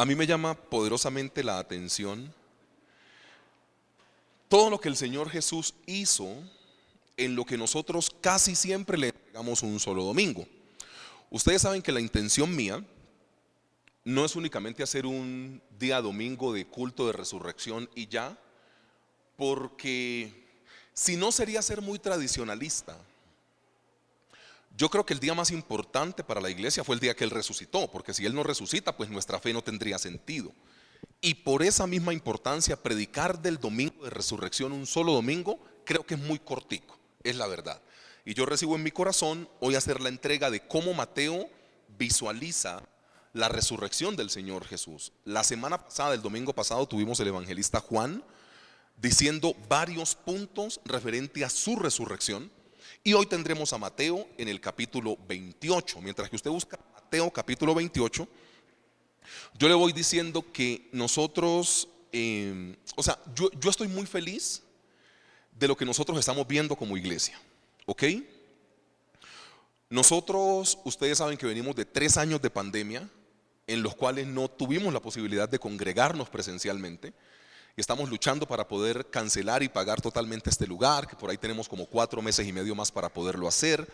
A mí me llama poderosamente la atención todo lo que el Señor Jesús hizo en lo que nosotros casi siempre le entregamos un solo domingo. Ustedes saben que la intención mía no es únicamente hacer un día domingo de culto de resurrección y ya, porque si no sería ser muy tradicionalista. Yo creo que el día más importante para la iglesia fue el día que Él resucitó, porque si Él no resucita, pues nuestra fe no tendría sentido. Y por esa misma importancia, predicar del domingo de resurrección un solo domingo, creo que es muy cortico, es la verdad. Y yo recibo en mi corazón hoy hacer la entrega de cómo Mateo visualiza la resurrección del Señor Jesús. La semana pasada, el domingo pasado, tuvimos el evangelista Juan diciendo varios puntos referente a su resurrección. Y hoy tendremos a Mateo en el capítulo 28. Mientras que usted busca Mateo capítulo 28, yo le voy diciendo que nosotros, yo estoy muy feliz de lo que nosotros estamos viendo como iglesia, ¿ok? Nosotros, ustedes saben que venimos de 3 años de pandemia en los cuales no tuvimos la posibilidad de congregarnos presencialmente. Estamos luchando para poder cancelar y pagar totalmente este lugar, que por ahí tenemos como 4 meses y medio más para poderlo hacer.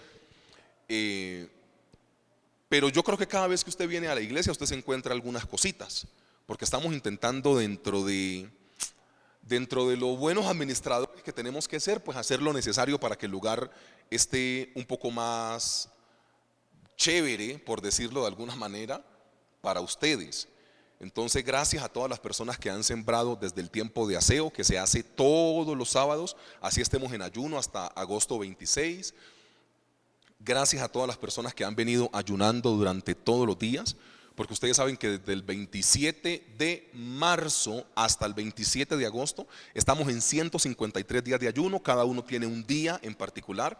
Pero yo creo que cada vez que usted viene a la iglesia, usted se encuentra algunas cositas, porque estamos intentando dentro de los buenos administradores que tenemos que ser, pues hacer lo necesario para que el lugar esté un poco más chévere, por decirlo de alguna manera, para ustedes. Entonces, gracias a todas las personas que han sembrado desde el tiempo de aseo, que se hace todos los sábados, así estemos en ayuno hasta agosto 26. Gracias a todas las personas que han venido ayunando durante todos los días, porque ustedes saben que desde el 27 de marzo hasta el 27 de agosto estamos en 153 días de ayuno. Cada uno tiene un día en particular,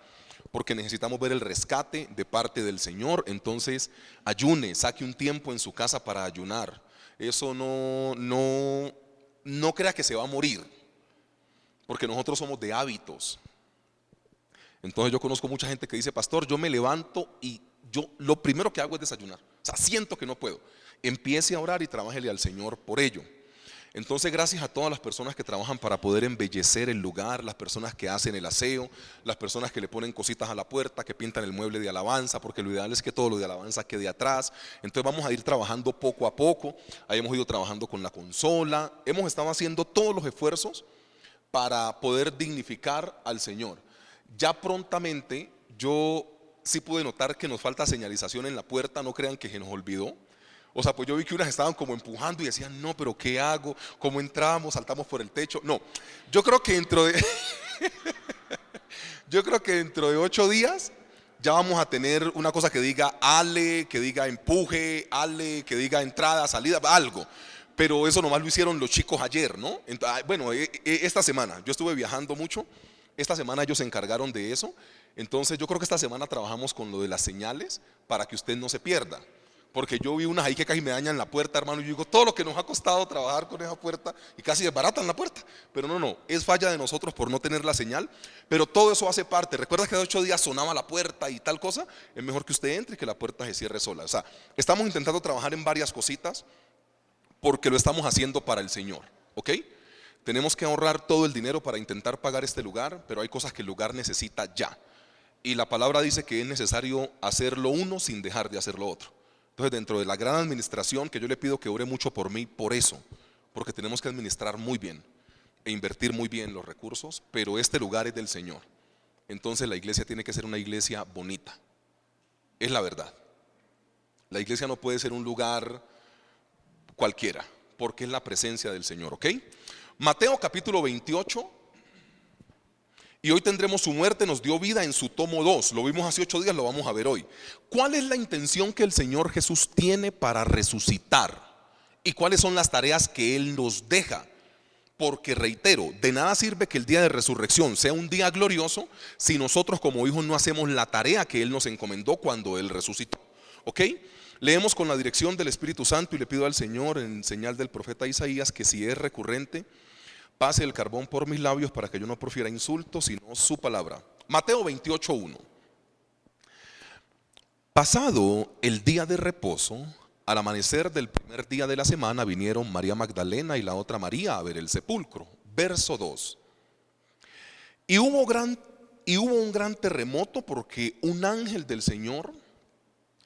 porque necesitamos ver el rescate de parte del Señor. Entonces, ayune, saque un tiempo en su casa para ayunar. Eso no crea que se va a morir, porque nosotros somos de hábitos. Entonces yo conozco mucha gente que dice: pastor, yo me levanto y yo lo primero que hago es desayunar. O sea, siento que no puedo. Empiece a orar y trabájele al Señor por ello. Entonces, gracias a todas las personas que trabajan para poder embellecer el lugar, las personas que hacen el aseo, las personas que le ponen cositas a la puerta, que pintan el mueble de alabanza, porque lo ideal es que todo lo de alabanza quede atrás. Entonces vamos a ir trabajando poco a poco. Ahí hemos ido trabajando con la consola, hemos estado haciendo todos los esfuerzos para poder dignificar al Señor. Ya prontamente yo sí pude notar que nos falta señalización en la puerta. No crean que se nos olvidó. O sea, pues yo vi que unas estaban como empujando y decían: no, pero ¿qué hago? ¿Cómo entramos? ¿Saltamos por el techo? No, yo creo que dentro de yo creo que dentro de 8 días ya vamos a tener una cosa que diga ale, que diga empuje, ale, que diga entrada, salida, algo. Pero eso nomás lo hicieron los chicos ayer, ¿no? Bueno, esta semana, yo estuve viajando mucho. Esta semana ellos se encargaron de eso. Entonces yo creo que esta semana trabajamos con lo de las señales para que usted no se pierda. Porque yo vi unas ahí que casi me dañan la puerta, hermano. Y yo digo: todo lo que nos ha costado trabajar con esa puerta, y casi desbaratan la puerta. Pero no, es falla de nosotros por no tener la señal. Pero todo eso hace parte. ¿Recuerda que de 8 días sonaba la puerta y tal cosa? Es mejor que usted entre y que la puerta se cierre sola. O sea, estamos intentando trabajar en varias cositas, porque lo estamos haciendo para el Señor, ¿ok? Tenemos que ahorrar todo el dinero para intentar pagar este lugar, pero hay cosas que el lugar necesita ya. Y la palabra dice que es necesario hacer lo uno sin dejar de hacer lo otro. Entonces, dentro de la gran administración, que yo le pido que ore mucho por mí, por eso, porque tenemos que administrar muy bien e invertir muy bien los recursos, pero este lugar es del Señor. Entonces la iglesia tiene que ser una iglesia bonita. Es la verdad. La iglesia no puede ser un lugar cualquiera, porque es la presencia del Señor, ¿ok? Mateo capítulo 28. Y hoy tendremos su muerte, nos dio vida en su tomo 2. Lo vimos hace 8 días, lo vamos a ver hoy. ¿Cuál es la intención que el Señor Jesús tiene para resucitar? ¿Y cuáles son las tareas que Él nos deja? Porque reitero, de nada sirve que el día de resurrección sea un día glorioso si nosotros como hijos no hacemos la tarea que Él nos encomendó cuando Él resucitó. ¿Ok? Leemos con la dirección del Espíritu Santo y le pido al Señor, en señal del profeta Isaías, que si es recurrente, pase el carbón por mis labios para que yo no profiera insultos, sino su palabra. Mateo 28:1. Pasado el día de reposo, al amanecer del primer día de la semana vinieron María Magdalena y la otra María a ver el sepulcro. Verso 2. Y hubo un gran terremoto, porque un ángel del Señor,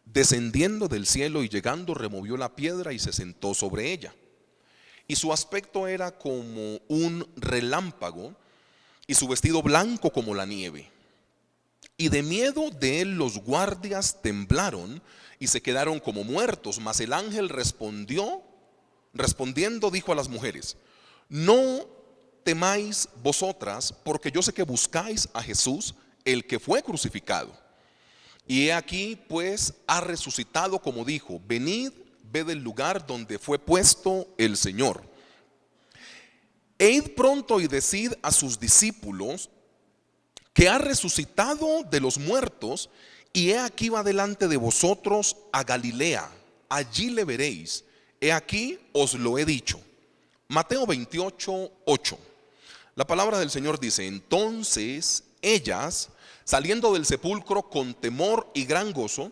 descendiendo del cielo y llegando, removió la piedra y se sentó sobre ella. Y su aspecto era como un relámpago, y su vestido blanco como la nieve. Y de miedo de él los guardias temblaron y se quedaron como muertos. Mas el ángel respondiendo dijo a las mujeres: no temáis vosotras, porque yo sé que buscáis a Jesús, el que fue crucificado. Y he aquí, pues, ha resucitado como dijo. Venid, ved el lugar donde fue puesto el Señor. E id pronto y decid a sus discípulos que ha resucitado de los muertos, y he aquí va delante de vosotros a Galilea, allí le veréis. He aquí os lo he dicho. Mateo 28, 8. La palabra del Señor dice: entonces ellas, saliendo del sepulcro con temor y gran gozo,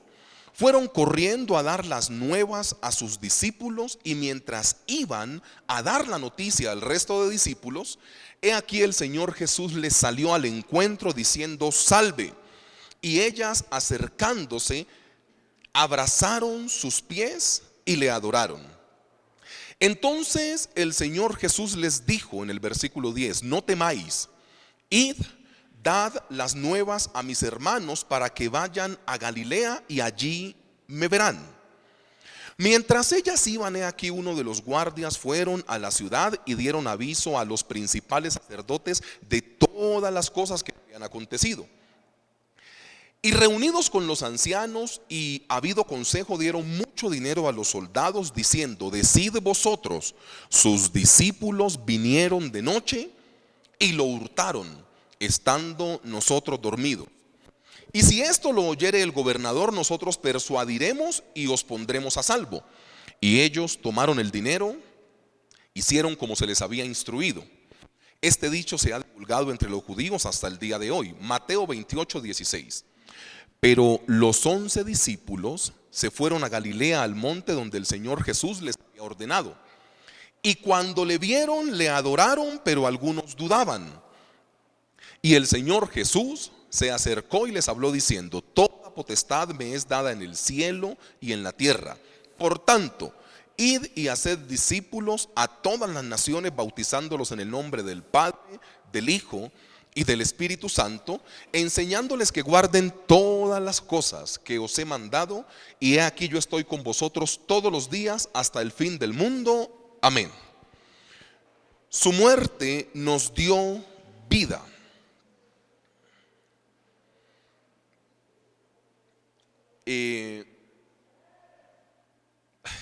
fueron corriendo a dar las nuevas a sus discípulos. Y mientras iban a dar la noticia al resto de discípulos, he aquí el Señor Jesús les salió al encuentro diciendo: salve. Y ellas, acercándose, abrazaron sus pies y le adoraron. Entonces el Señor Jesús les dijo en el versículo 10: no temáis, id, dad las nuevas a mis hermanos para que vayan a Galilea y allí me verán. Mientras ellas iban, he aquí uno de los guardias fueron a la ciudad y dieron aviso a los principales sacerdotes de todas las cosas que habían acontecido. Y reunidos con los ancianos y habido consejo, dieron mucho dinero a los soldados, diciendo: decid vosotros, sus discípulos vinieron de noche y lo hurtaron, estando nosotros dormidos. Y si esto lo oyere el gobernador, nosotros persuadiremos y os pondremos a salvo. Y ellos tomaron el dinero, hicieron como se les había instruido. Este dicho se ha divulgado entre los judíos hasta el día de hoy. Mateo 28, 16. Pero los 11 discípulos se fueron a Galilea, al monte donde el Señor Jesús les había ordenado. Y cuando le vieron, le adoraron, pero algunos dudaban. Y el Señor Jesús se acercó y les habló diciendo: toda potestad me es dada en el cielo y en la tierra. Por tanto, id y haced discípulos a todas las naciones, bautizándolos en el nombre del Padre, del Hijo y del Espíritu Santo, enseñándoles que guarden todas las cosas que os he mandado. Y he aquí, yo estoy con vosotros todos los días hasta el fin del mundo. Amén. Su muerte nos dio vida.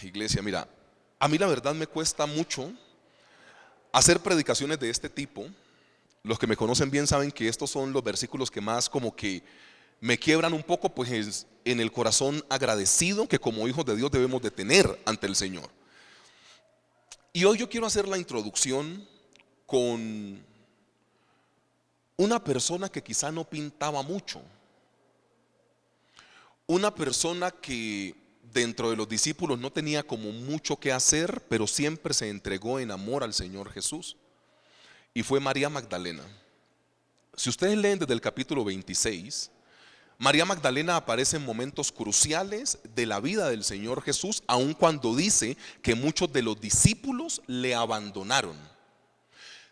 Iglesia, mira, a mí la verdad me cuesta mucho hacer predicaciones de este tipo. Los que me conocen bien saben que estos son los versículos que más como que me quiebran un poco, pues en el corazón agradecido que como hijos de Dios debemos de tener ante el Señor. Y hoy yo quiero hacer la introducción con una persona que quizá no pintaba mucho, una persona que dentro de los discípulos no tenía como mucho que hacer, pero siempre se entregó en amor al Señor Jesús. Y fue María Magdalena. Si ustedes leen desde el capítulo 26, María Magdalena aparece en momentos cruciales de la vida del Señor Jesús, aun cuando dice que muchos de los discípulos le abandonaron.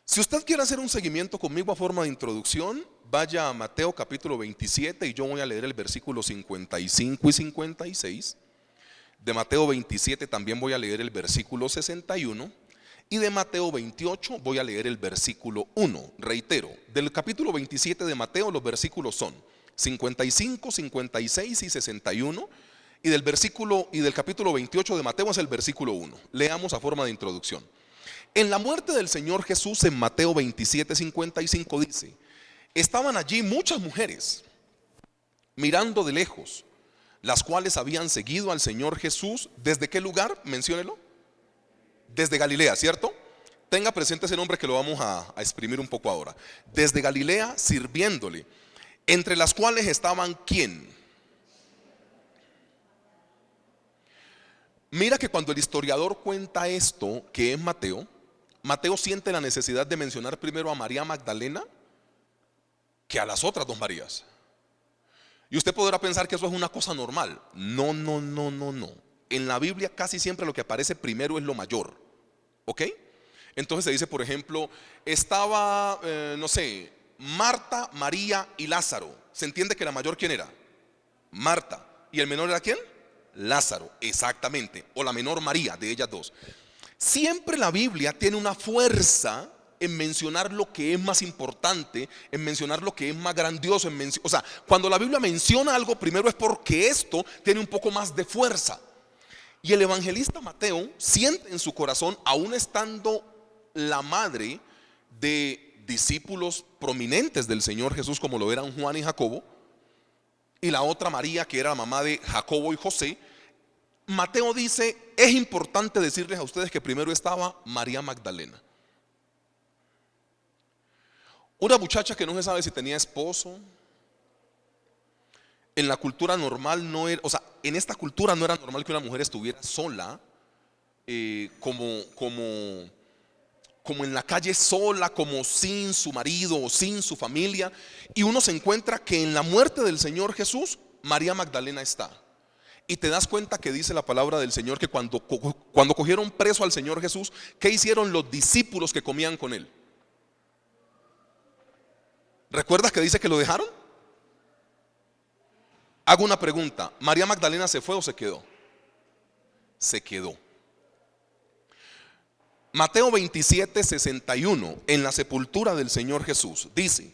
Si usted quiere hacer un seguimiento conmigo a forma de introducción, vaya a Mateo capítulo 27 y yo voy a leer el versículo 55 y 56. De Mateo 27 también voy a leer el versículo 61. Y de Mateo 28 voy a leer el versículo 1. Reitero, del capítulo 27 de Mateo los versículos son 55, 56 y 61. Y del capítulo 28 de Mateo es el versículo 1. Leamos a forma de introducción. En la muerte del Señor Jesús, en Mateo 27, 55 dice: estaban allí muchas mujeres mirando de lejos, las cuales habían seguido al Señor Jesús. ¿Desde qué lugar? Menciónelo. Desde Galilea, ¿cierto? Tenga presente ese nombre que lo vamos a exprimir un poco ahora. Desde Galilea, sirviéndole. Entre las cuales estaban ¿quién? Mira que cuando el historiador cuenta esto, que es Mateo, Mateo siente la necesidad de mencionar primero a María Magdalena que a las otras dos Marías. Y usted podrá pensar que eso es una cosa normal. No, no, no, no, no. En la Biblia casi siempre lo que aparece primero es lo mayor. ¿Ok? Entonces se dice, por ejemplo, estaba, no sé, Marta, María y Lázaro. ¿Se entiende que la mayor quién era? Marta. ¿Y el menor era quién? Lázaro, exactamente. O la menor María, de ellas dos. Siempre la Biblia tiene una fuerza en mencionar lo que es más importante, en mencionar lo que es más grandioso, o sea, cuando la Biblia menciona algo primero es porque esto tiene un poco más de fuerza. Y el evangelista Mateo siente en su corazón, aún estando la madre de discípulos prominentes del Señor Jesús, como lo eran Juan y Jacobo, y la otra María, que era la mamá de Jacobo y José, Mateo dice, es importante decirles a ustedes que primero estaba María Magdalena. Una muchacha que no se sabe si tenía esposo. En la cultura normal no era, o sea, en esta cultura no era normal que una mujer estuviera sola, como en la calle sola, como sin su marido o sin su familia. Y uno se encuentra que en la muerte del Señor Jesús, María Magdalena está. Y te das cuenta que dice la palabra del Señor que cuando cogieron preso al Señor Jesús, ¿qué hicieron los discípulos que comían con él? ¿Recuerdas que dice que lo dejaron? Hago una pregunta, ¿María Magdalena se fue o se quedó? Se quedó. Mateo 27, 61, en la sepultura del Señor Jesús, dice,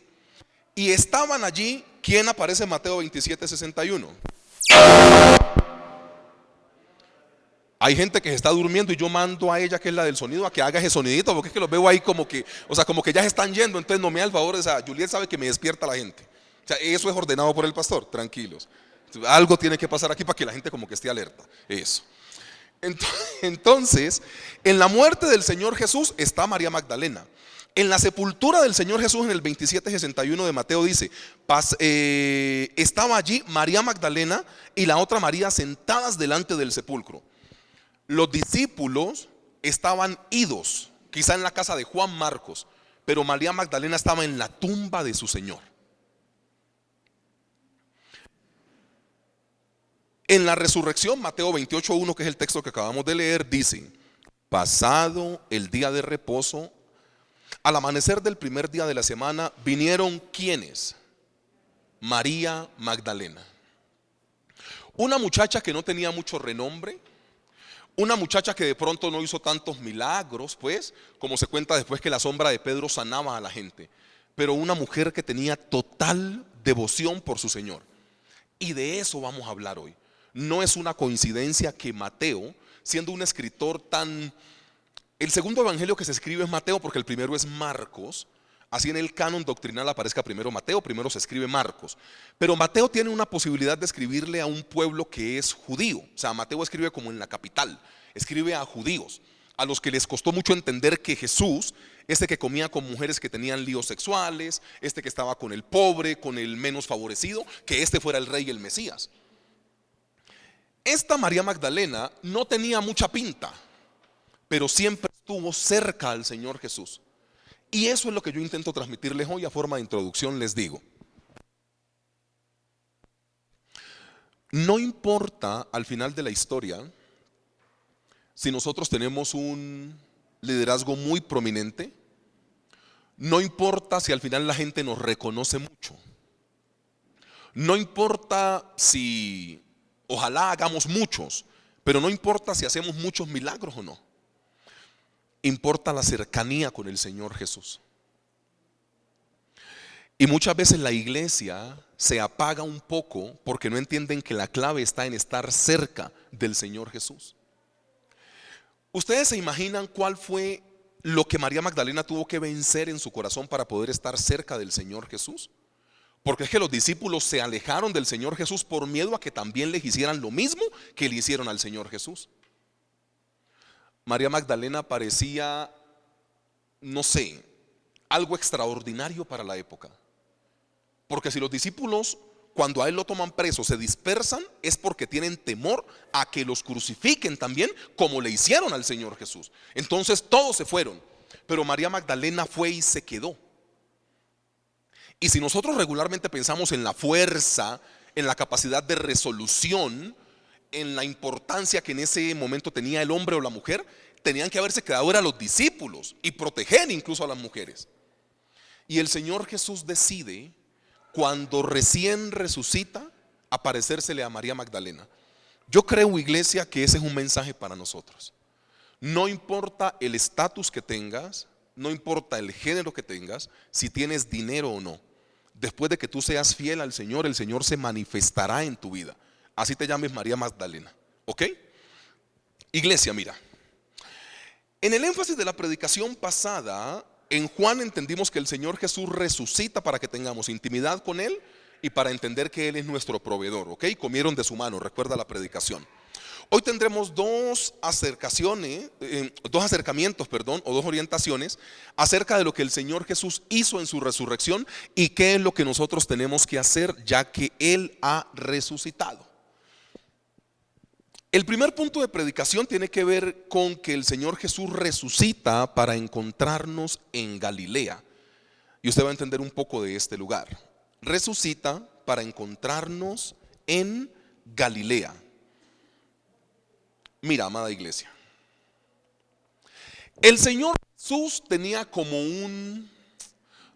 y estaban allí, ¿quién aparece en Mateo 27, 61? Hay gente que se está durmiendo y yo mando a ella, que es la del sonido, a que haga ese sonidito, porque es que los veo ahí como que, o sea, como que ya se están yendo, entonces no me da el favor, o sea, Juliet sabe que me despierta la gente. O sea, eso es ordenado por el pastor, tranquilos. Algo tiene que pasar aquí para que la gente como que esté alerta. Eso. Entonces, en la muerte del Señor Jesús está María Magdalena. En la sepultura del Señor Jesús, en el 27:61 de Mateo dice, estaba allí María Magdalena y la otra María sentadas delante del sepulcro. Los discípulos estaban idos, quizá en la casa de Juan Marcos, pero María Magdalena estaba en la tumba de su Señor. En la resurrección, Mateo 28:1, que es el texto que acabamos de leer, dice, pasado el día de reposo, al amanecer del primer día de la semana, vinieron ¿quiénes? María Magdalena. Una muchacha que no tenía mucho renombre, una muchacha que de pronto no hizo tantos milagros, pues, como se cuenta después que la sombra de Pedro sanaba a la gente, pero una mujer que tenía total devoción por su Señor. Y de eso vamos a hablar hoy. No es una coincidencia que Mateo, siendo un escritor tan... El segundo evangelio que se escribe es Mateo porque el primero es Marcos. Así en el canon doctrinal aparezca primero Mateo, primero se escribe Marcos. Pero Mateo tiene una posibilidad de escribirle a un pueblo que es judío. O sea, Mateo escribe como en la capital, escribe a judíos, a los que les costó mucho entender que Jesús, este que comía con mujeres que tenían líos sexuales, este que estaba con el pobre, con el menos favorecido, que este fuera el rey y el Mesías. Esta María Magdalena no tenía mucha pinta, pero siempre estuvo cerca al Señor Jesús. Y eso es lo que yo intento transmitirles hoy a forma de introducción. Les digo, no importa al final de la historia si nosotros tenemos un liderazgo muy prominente, no importa si al final la gente nos reconoce mucho, no importa si ojalá hagamos muchos, pero no importa si hacemos muchos milagros o no. Importa la cercanía con el Señor Jesús. Y muchas veces la iglesia se apaga un poco porque no entienden que la clave está en estar cerca del Señor Jesús. ¿Ustedes se imaginan cuál fue lo que María Magdalena tuvo que vencer en su corazón para poder estar cerca del Señor Jesús? Porque es que los discípulos se alejaron del Señor Jesús por miedo a que también les hicieran lo mismo que le hicieron al Señor Jesús. María Magdalena parecía, no sé, algo extraordinario para la época. Porque si los discípulos cuando a él lo toman preso, se dispersan, es porque tienen temor a que los crucifiquen también, como le hicieron al Señor Jesús. Entonces todos se fueron, pero María Magdalena fue y se quedó. Y si nosotros regularmente pensamos en la fuerza, en la capacidad de resolución, en la importancia que en ese momento tenía el hombre o la mujer, tenían que haberse quedado eran los discípulos y proteger incluso a las mujeres. Y el Señor Jesús decide, cuando recién resucita, aparecérsele a María Magdalena. Yo creo, iglesia, que ese es un mensaje para nosotros. No importa el estatus que tengas, no importa el género que tengas, si tienes dinero o no. Después de que tú seas fiel al Señor, el Señor se manifestará en tu vida. Así te llames María Magdalena, ¿ok? Iglesia, mira, en el énfasis de la predicación pasada, en Juan entendimos que el Señor Jesús resucita para que tengamos intimidad con Él y para entender que Él es nuestro proveedor, ¿ok? Comieron de su mano, recuerda la predicación. Hoy tendremos dos acercamientos, o dos orientaciones acerca de lo que el Señor Jesús hizo en su resurrección y qué es lo que nosotros tenemos que hacer ya que Él ha resucitado. El primer punto de predicación tiene que ver con que el Señor Jesús resucita para encontrarnos en Galilea. Y usted va a entender un poco de este lugar. Resucita para encontrarnos en Galilea. Mira, amada iglesia, el Señor Jesús tenía como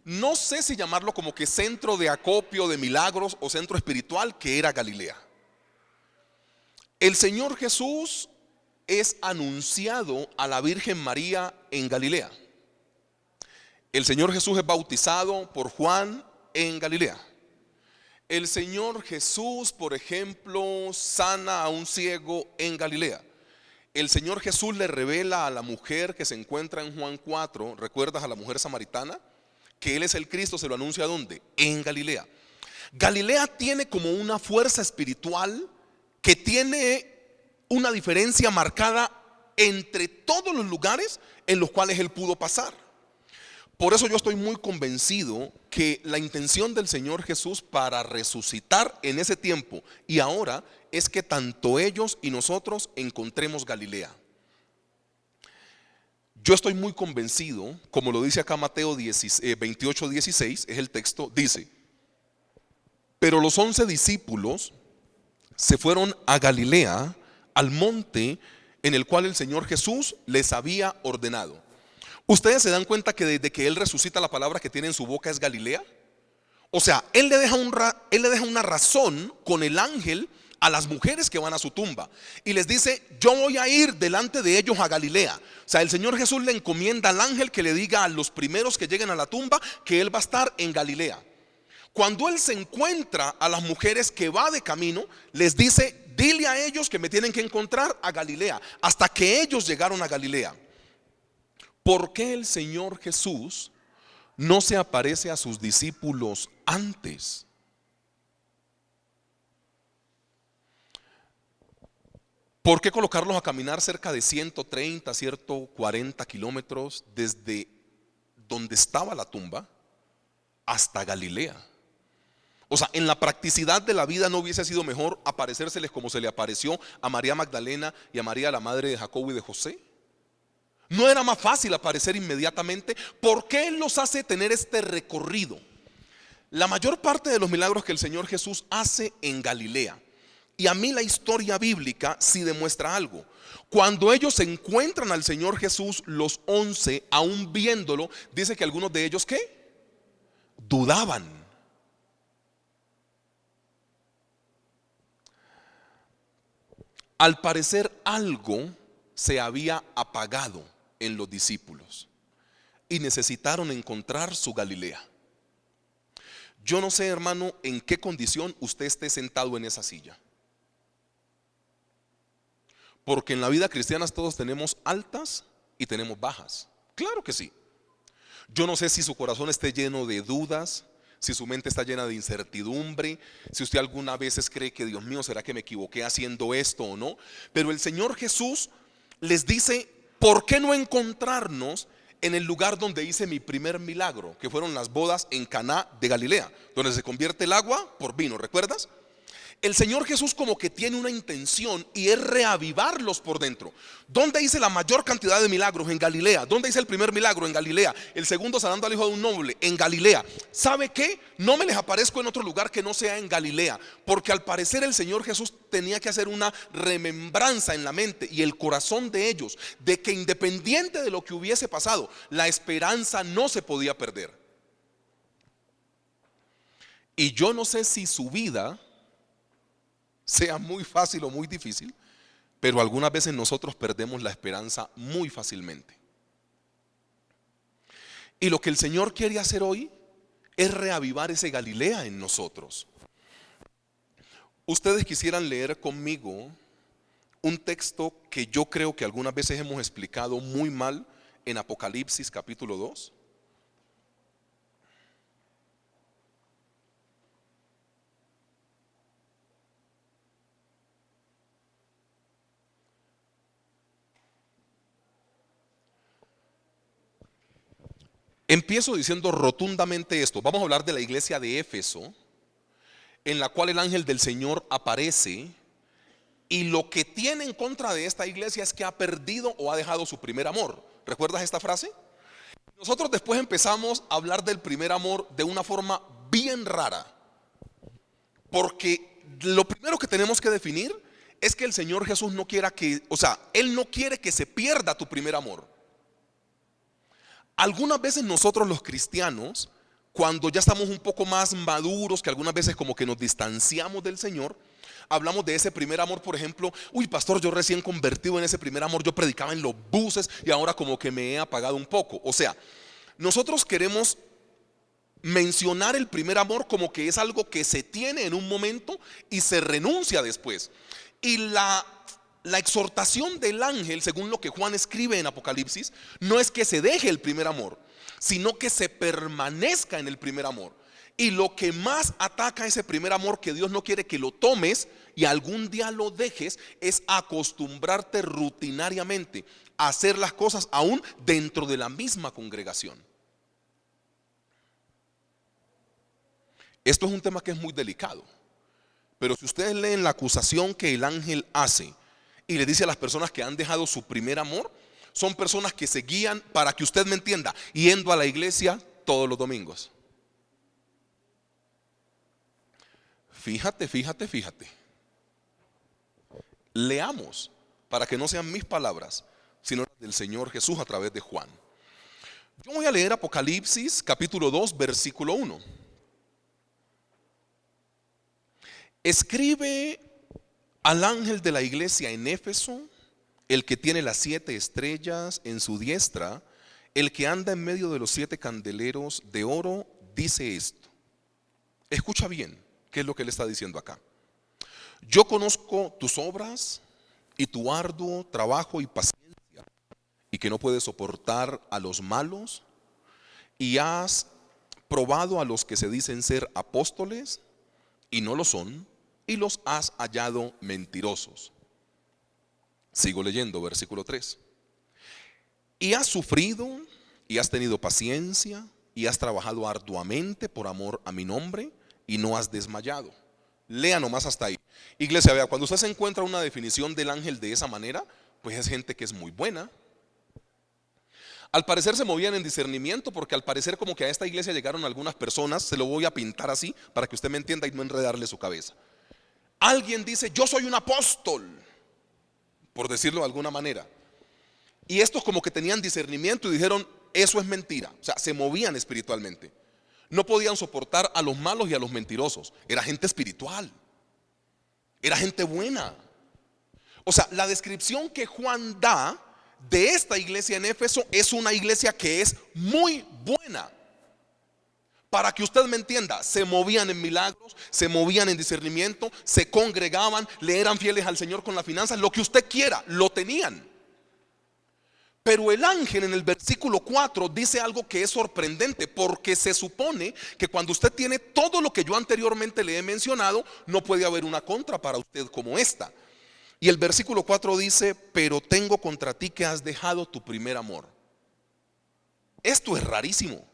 no sé si llamarlo como que centro de acopio de milagros o centro espiritual, que era Galilea. El Señor Jesús es anunciado a la Virgen María en Galilea. El Señor Jesús es bautizado por Juan en Galilea. El Señor Jesús, por ejemplo, sana a un ciego en Galilea. El Señor Jesús le revela a la mujer que se encuentra en Juan 4, ¿recuerdas a la mujer samaritana? Que Él es el Cristo, se lo anuncia ¿dónde? En Galilea. Galilea tiene como una fuerza espiritual que tiene una diferencia marcada entre todos los lugares en los cuales Él pudo pasar. Por eso yo estoy muy convencido que la intención del Señor Jesús para resucitar en ese tiempo y ahora es que tanto ellos y nosotros encontremos Galilea. Yo estoy muy convencido, como lo dice acá Mateo 28:16, es el texto, dice: pero los 11 discípulos se fueron a Galilea, al monte en el cual el Señor Jesús les había ordenado. ¿Ustedes se dan cuenta que desde que Él resucita, la palabra que tiene en su boca es Galilea? O sea, Él le deja una razón con el ángel a las mujeres que van a su tumba y les dice: yo voy a ir delante de ellos a Galilea. O sea, el Señor Jesús le encomienda al ángel que le diga a los primeros que lleguen a la tumba que Él va a estar en Galilea. Cuando Él se encuentra a las mujeres que va de camino, les dice: dile a ellos que me tienen que encontrar a Galilea. Hasta que ellos llegaron a Galilea. ¿Por qué el Señor Jesús no se aparece a sus discípulos antes? ¿Por qué colocarlos a caminar cerca de 130, 140 kilómetros desde donde estaba la tumba hasta Galilea? O sea, en la practicidad de la vida, ¿no hubiese sido mejor aparecérseles como se le apareció a María Magdalena y a María, la madre de Jacobo y de José? ¿No era más fácil aparecer inmediatamente? ¿Por qué Él los hace tener este recorrido? La mayor parte de los milagros que el Señor Jesús hace en Galilea, y a mí la historia bíblica sí demuestra algo. Cuando ellos se encuentran al Señor Jesús, los 11, aún viéndolo, dice que algunos de ellos ¿qué? Dudaban. Al parecer algo se había apagado en los discípulos y necesitaron encontrar su Galilea. Yo no sé, hermano, en qué condición usted esté sentado en esa silla, porque en la vida cristiana todos tenemos altas y tenemos bajas. Claro que sí. Yo no sé si su corazón esté lleno de dudas, si su mente está llena de incertidumbre, si usted alguna vez cree que Dios mío, ¿será que me equivoqué haciendo esto o no? Pero el Señor Jesús les dice: ¿por qué no encontrarnos en el lugar donde hice mi primer milagro, que fueron las bodas en Caná de Galilea, donde se convierte el agua por vino, ¿recuerdas? El Señor Jesús como que tiene una intención y es reavivarlos por dentro. ¿Dónde hice la mayor cantidad de milagros? En Galilea. ¿Dónde hice el primer milagro? En Galilea. El segundo sanando al hijo de un noble, en Galilea. ¿Sabe qué? No me les aparezco en otro lugar que no sea en Galilea, porque al parecer el Señor Jesús tenía que hacer una remembranza en la mente y el corazón de ellos, de que independiente de lo que hubiese pasado, la esperanza no se podía perder. Y yo no sé si su vida sea muy fácil o muy difícil, pero algunas veces nosotros perdemos la esperanza muy fácilmente. Y lo que el Señor quiere hacer hoy es reavivar ese Galilea en nosotros. Ustedes quisieran leer conmigo un texto que yo creo que algunas veces hemos explicado muy mal en Apocalipsis capítulo 2. Empiezo diciendo rotundamente esto. Vamos a hablar de la iglesia de Éfeso, en la cual el ángel del Señor aparece, y lo que tiene en contra de esta iglesia es que ha perdido o ha dejado su primer amor. ¿Recuerdas esta frase? Nosotros después empezamos a hablar del primer amor de una forma bien rara, porque lo primero que tenemos que definir es que el Señor Jesús no quiera que, Él no quiere que se pierda tu primer amor. Algunas veces nosotros los cristianos, cuando ya estamos un poco más maduros, que algunas veces como que nos distanciamos del Señor, hablamos de ese primer amor, por ejemplo, uy pastor, yo recién convertido en ese primer amor, yo predicaba en los buses y ahora como que me he apagado un poco. O sea, nosotros queremos mencionar el primer amor como que es algo que se tiene en un momento y se renuncia después. Y la exhortación del ángel, según lo que Juan escribe en Apocalipsis, no es que se deje el primer amor, sino que se permanezca en el primer amor. Y lo que más ataca ese primer amor, que Dios no quiere que lo tomes y algún día lo dejes, es acostumbrarte rutinariamente a hacer las cosas aún dentro de la misma congregación. Esto es un tema que es muy delicado, pero si ustedes leen la acusación que el ángel hace y le dice a las personas que han dejado su primer amor, son personas que se guían, para que usted me entienda, yendo a la iglesia todos los domingos. Fíjate. Leamos, para que no sean mis palabras, sino las del Señor Jesús a través de Juan. Yo voy a leer Apocalipsis capítulo 2, versículo 1. Escribe al ángel de la iglesia en Éfeso, el que tiene las 7 estrellas en su diestra, el que anda en medio de los 7 candeleros de oro, dice esto. Escucha bien, ¿qué es lo que él está diciendo acá? Yo conozco tus obras y tu arduo trabajo y paciencia, y que no puedes soportar a los malos, y has probado a los que se dicen ser apóstoles y no lo son, y los has hallado mentirosos. Sigo leyendo, versículo 3. Y has sufrido y has tenido paciencia y has trabajado arduamente por amor a mi nombre y no has desmayado. Lea nomás hasta ahí. Iglesia, vea, cuando usted se encuentra una definición del ángel de esa manera, pues es gente que es muy buena. Al parecer se movían en discernimiento, porque al parecer como que a esta iglesia llegaron algunas personas, se lo voy a pintar así para que usted me entienda y no enredarle su cabeza. Alguien dice, yo soy un apóstol, por decirlo de alguna manera. Y estos como que tenían discernimiento y dijeron, eso es mentira. O sea, se movían espiritualmente. No podían soportar a los malos y a los mentirosos. Era gente espiritual. Era gente buena. O sea, la descripción que Juan da de esta iglesia en Éfeso es una iglesia que es muy buena. Para que usted me entienda, se movían en milagros, se movían en discernimiento, se congregaban, le eran fieles al Señor con las finanzas, lo que usted quiera, lo tenían. Pero el ángel en el versículo 4 dice algo que es sorprendente, porque se supone que cuando usted tiene todo lo que yo anteriormente le he mencionado, no puede haber una contra para usted como esta. Y el versículo 4 dice, pero tengo contra ti que has dejado tu primer amor. Esto es rarísimo.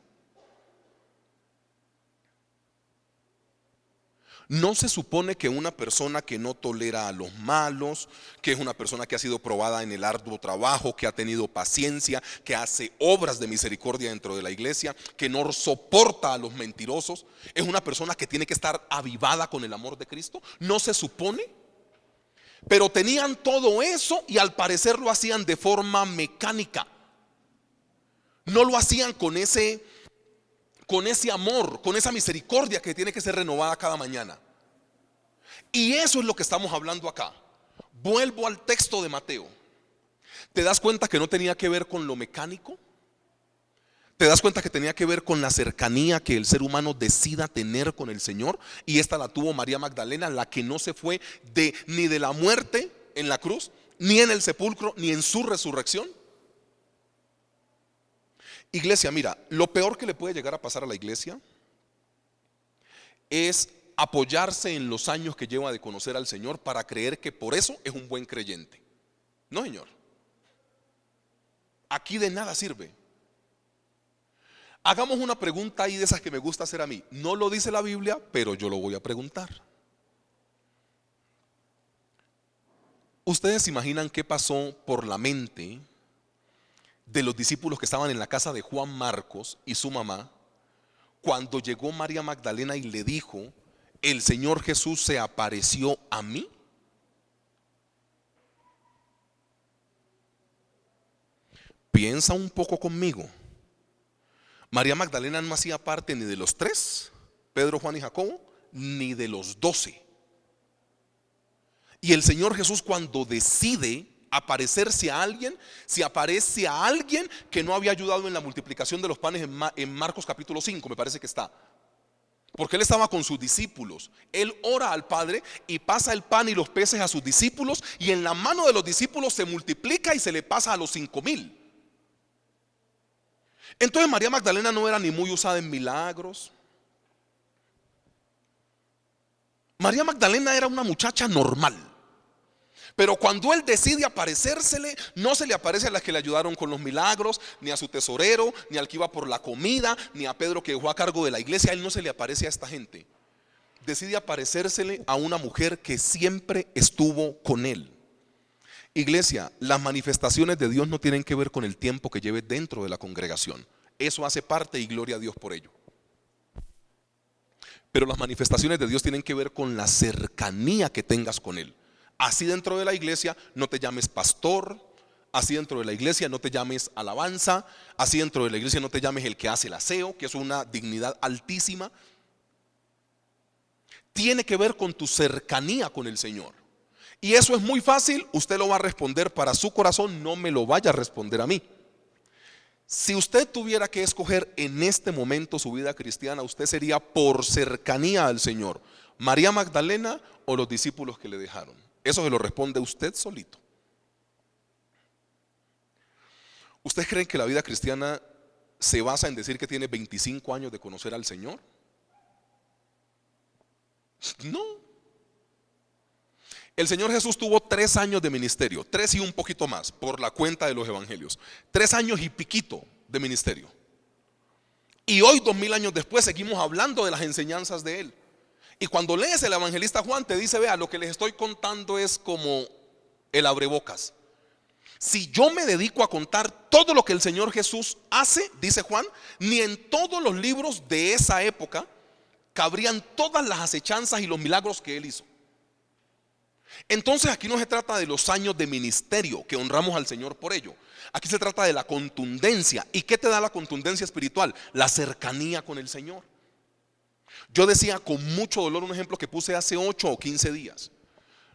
¿No se supone que una persona que no tolera a los malos, que es una persona que ha sido probada en el arduo trabajo, que ha tenido paciencia, que hace obras de misericordia dentro de la iglesia, que no soporta a los mentirosos, es una persona que tiene que estar avivada con el amor de Cristo? ¿No se supone? Pero tenían todo eso y al parecer lo hacían de forma mecánica. No lo hacían con ese amor, con esa misericordia que tiene que ser renovada cada mañana. Y eso es lo que estamos hablando acá. Vuelvo al texto de Mateo. ¿Te das cuenta que no tenía que ver con lo mecánico? ¿Te das cuenta que tenía que ver con la cercanía que el ser humano decida tener con el Señor? Y esta la tuvo María Magdalena, la que no se fue ni de la muerte en la cruz, ni en el sepulcro, ni en su resurrección. Iglesia, mira, lo peor que le puede llegar a pasar a la iglesia es apoyarse en los años que lleva de conocer al Señor para creer que por eso es un buen creyente. No, señor. Aquí de nada sirve. Hagamos una pregunta ahí de esas que me gusta hacer a mí. No lo dice la Biblia, pero yo lo voy a preguntar. ¿Ustedes se imaginan qué pasó por la mente de los discípulos que estaban en la casa de Juan Marcos y su mamá cuando llegó María Magdalena y le dijo: el Señor Jesús se apareció a mí? Piensa un poco conmigo. María Magdalena no hacía parte ni de los 3, Pedro, Juan y Jacobo, ni de los 12. Y el Señor Jesús, cuando decide aparecerse a alguien, se aparece a alguien que no había ayudado en la multiplicación de los panes en Marcos capítulo 5, me parece que está. Porque él estaba con sus discípulos. Él ora al Padre y pasa el pan y los peces a sus discípulos, y en la mano de los discípulos se multiplica y se le pasa a los 5,000. Entonces María Magdalena no era ni muy usada en milagros. María Magdalena era una muchacha normal. Pero cuando él decide aparecérsele, no se le aparece a las que le ayudaron con los milagros, ni a su tesorero, ni al que iba por la comida, ni a Pedro que dejó a cargo de la iglesia. A él no se le aparece a esta gente. Decide aparecérsele a una mujer que siempre estuvo con él. Iglesia, las manifestaciones de Dios no tienen que ver con el tiempo que lleve dentro de la congregación. Eso hace parte y gloria a Dios por ello. Pero las manifestaciones de Dios tienen que ver con la cercanía que tengas con Él. Así dentro de la iglesia no te llames pastor, así dentro de la iglesia no te llames alabanza, así dentro de la iglesia no te llames el que hace el aseo, que es una dignidad altísima. Tiene que ver con tu cercanía con el Señor. Y eso es muy fácil, usted lo va a responder para su corazón, no me lo vaya a responder a mí. Si usted tuviera que escoger en este momento su vida cristiana, usted sería por cercanía al Señor, María Magdalena o los discípulos que le dejaron. Eso se lo responde usted solito. ¿Ustedes creen que la vida cristiana se basa en decir que tiene 25 años de conocer al Señor? No. El Señor Jesús tuvo 3 años de ministerio, 3 y un poquito más, por la cuenta de los evangelios. 3 años y piquito de ministerio. Y hoy, 2000 años después, seguimos hablando de las enseñanzas de Él. Y cuando lees el evangelista Juan, te dice: vea, lo que les estoy contando es como el abrebocas. Si yo me dedico a contar todo lo que el Señor Jesús hace, dice Juan, ni en todos los libros de esa época cabrían todas las acechanzas y los milagros que Él hizo. Entonces aquí no se trata de los años de ministerio, que honramos al Señor por ello. Aquí se trata de la contundencia. ¿Y qué te da la contundencia espiritual? La cercanía con el Señor. Yo decía con mucho dolor un ejemplo que puse hace 8 o 15 días.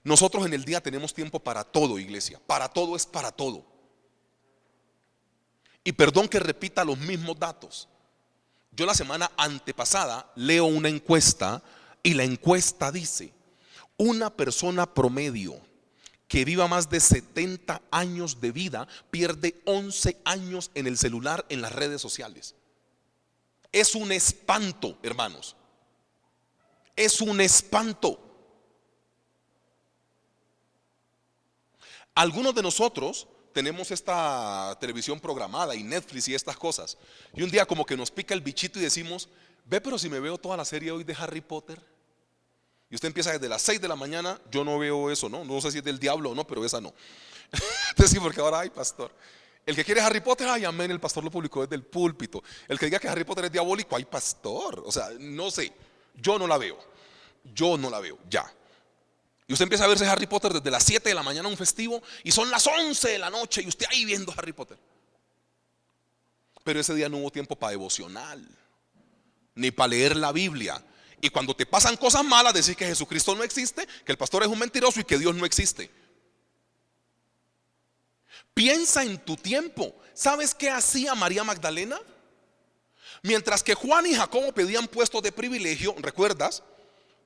Nosotros en el día tenemos tiempo para todo, iglesia. Para todo es para todo. Y perdón que repita los mismos datos. Yo la semana antepasada leo una encuesta y la encuesta dice: una persona promedio que viva más de 70 años de vida pierde 11 años en el celular, en las redes sociales. Es un espanto, hermanos. Es un espanto. Algunos de nosotros tenemos esta televisión programada y Netflix y estas cosas. Y un día como que nos pica el bichito y decimos, ve, pero si me veo toda la serie hoy de Harry Potter. Y usted empieza desde las 6 de la mañana, yo no veo eso, ¿no? No sé si es del diablo o no, pero esa no. Entonces sí, porque ahora hay pastor. El que quiere Harry Potter, ay, amén, el pastor lo publicó desde el púlpito. El que diga que Harry Potter es diabólico, ay, pastor. O sea, no sé, yo no la veo. Yo no la veo, ya. Y usted empieza a verse Harry Potter desde las 7 de la mañana un festivo y son las 11 de la noche y usted ahí viendo Harry Potter. Pero ese día no hubo tiempo para devocional, ni para leer la Biblia. Y cuando te pasan cosas malas, decís que Jesucristo no existe, que el pastor es un mentiroso y que Dios no existe. Piensa en tu tiempo. ¿Sabes qué hacía María Magdalena? Mientras que Juan y Jacobo pedían puestos de privilegio, ¿recuerdas?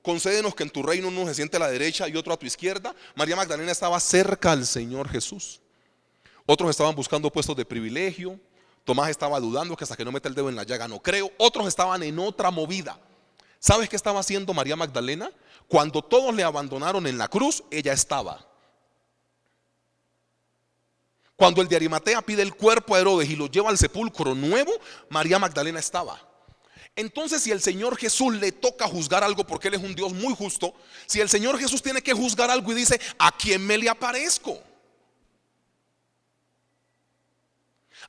Concédenos que en tu reino uno se siente a la derecha y otro a tu izquierda. María Magdalena estaba cerca al Señor Jesús. Otros estaban buscando puestos de privilegio. Tomás estaba dudando, que hasta que no meta el dedo en la llaga no creo. Otros estaban en otra movida. ¿Sabes qué estaba haciendo María Magdalena? Cuando todos le abandonaron en la cruz, ella estaba. Cuando el de Arimatea pide el cuerpo a Herodes y lo lleva al sepulcro nuevo, María Magdalena estaba. Entonces, si el Señor Jesús le toca juzgar algo, porque Él es un Dios muy justo, si el Señor Jesús tiene que juzgar algo y dice, ¿a quién me le aparezco?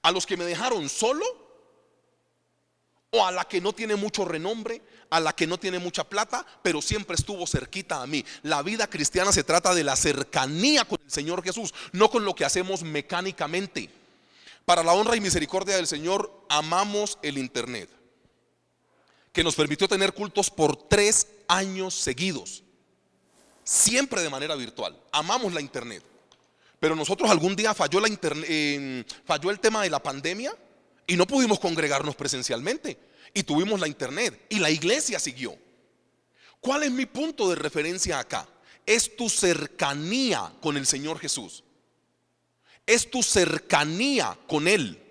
¿A los que me dejaron solo? ¿O a la que no tiene mucho renombre? ¿A la que no tiene mucha plata, pero siempre estuvo cerquita a mí? La vida cristiana se trata de la cercanía con el Señor Jesús, no con lo que hacemos mecánicamente. Para la honra y misericordia del Señor, amamos el internet, que nos permitió tener cultos por 3 años seguidos, siempre de manera virtual. Amamos la internet. Pero nosotros algún día falló falló el tema de la pandemia y no pudimos congregarnos presencialmente y tuvimos la internet y la iglesia siguió. ¿Cuál es mi punto de referencia acá? Es tu cercanía con el Señor Jesús. Es tu cercanía con Él.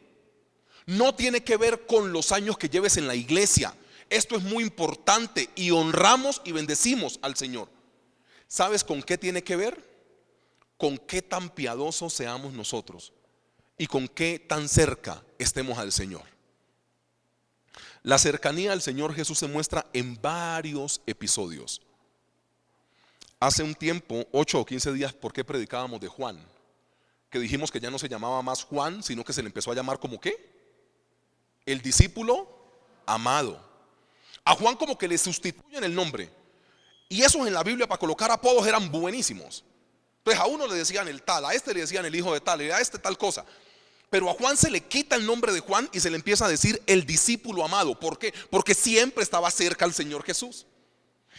No tiene que ver con los años que lleves en la iglesia. Esto es muy importante y honramos y bendecimos al Señor. ¿Sabes con qué tiene que ver? Con qué tan piadosos seamos nosotros y con qué tan cerca estemos al Señor. La cercanía al Señor Jesús se muestra en varios episodios. Hace un tiempo, 8 o 15 días, ¿por qué predicábamos de Juan? Que dijimos que ya no se llamaba más Juan, sino que se le empezó a llamar como ¿qué? El discípulo amado. A Juan como que le sustituyen el nombre. Y esos en la Biblia para colocar apodos eran buenísimos. Entonces a uno le decían el tal, a este le decían el hijo de tal, y a este tal cosa. Pero a Juan se le quita el nombre de Juan y se le empieza a decir el discípulo amado. ¿Por qué? Porque siempre estaba cerca al Señor Jesús.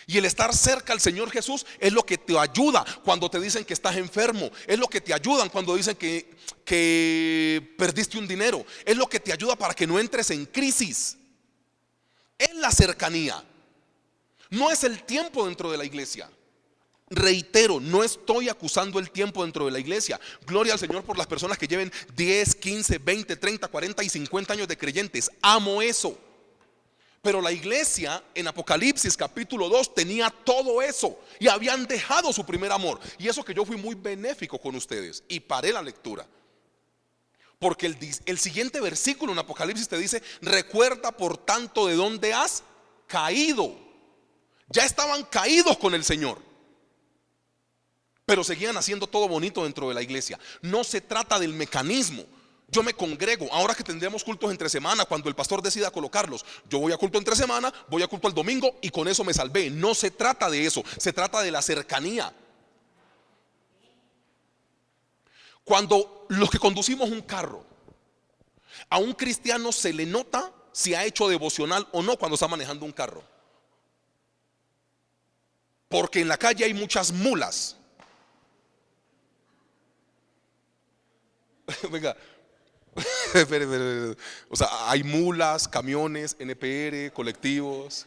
Y el estar cerca al Señor Jesús es lo que te ayuda cuando te dicen que estás enfermo. Es lo que te ayudan cuando dicen que perdiste un dinero. Es lo que te ayuda para que no entres en crisis. Es la cercanía. No es el tiempo dentro de la iglesia. Reitero, no estoy acusando el tiempo dentro de la iglesia. Gloria al Señor por las personas que lleven 10, 15, 20, 30, 40 y 50 años de creyentes. Amo eso. Pero la iglesia en Apocalipsis capítulo 2 tenía todo eso y habían dejado su primer amor. Y eso que yo fui muy benéfico con ustedes y paré la lectura. Porque el siguiente versículo en Apocalipsis te dice: recuerda por tanto de dónde has caído. Ya estaban caídos con el Señor, pero seguían haciendo todo bonito dentro de la iglesia. No se trata del mecanismo. Yo me congrego, ahora que tendremos cultos entre semana, cuando el pastor decida colocarlos, yo voy a culto entre semana, voy a culto el domingo y con eso me salvé. No se trata de eso, se trata de la cercanía. Cuando los que conducimos un carro, a un cristiano se le nota si ha hecho devocional o no cuando está manejando un carro. Porque en la calle hay muchas mulas. Venga, o sea, hay mulas, camiones, NPR, colectivos.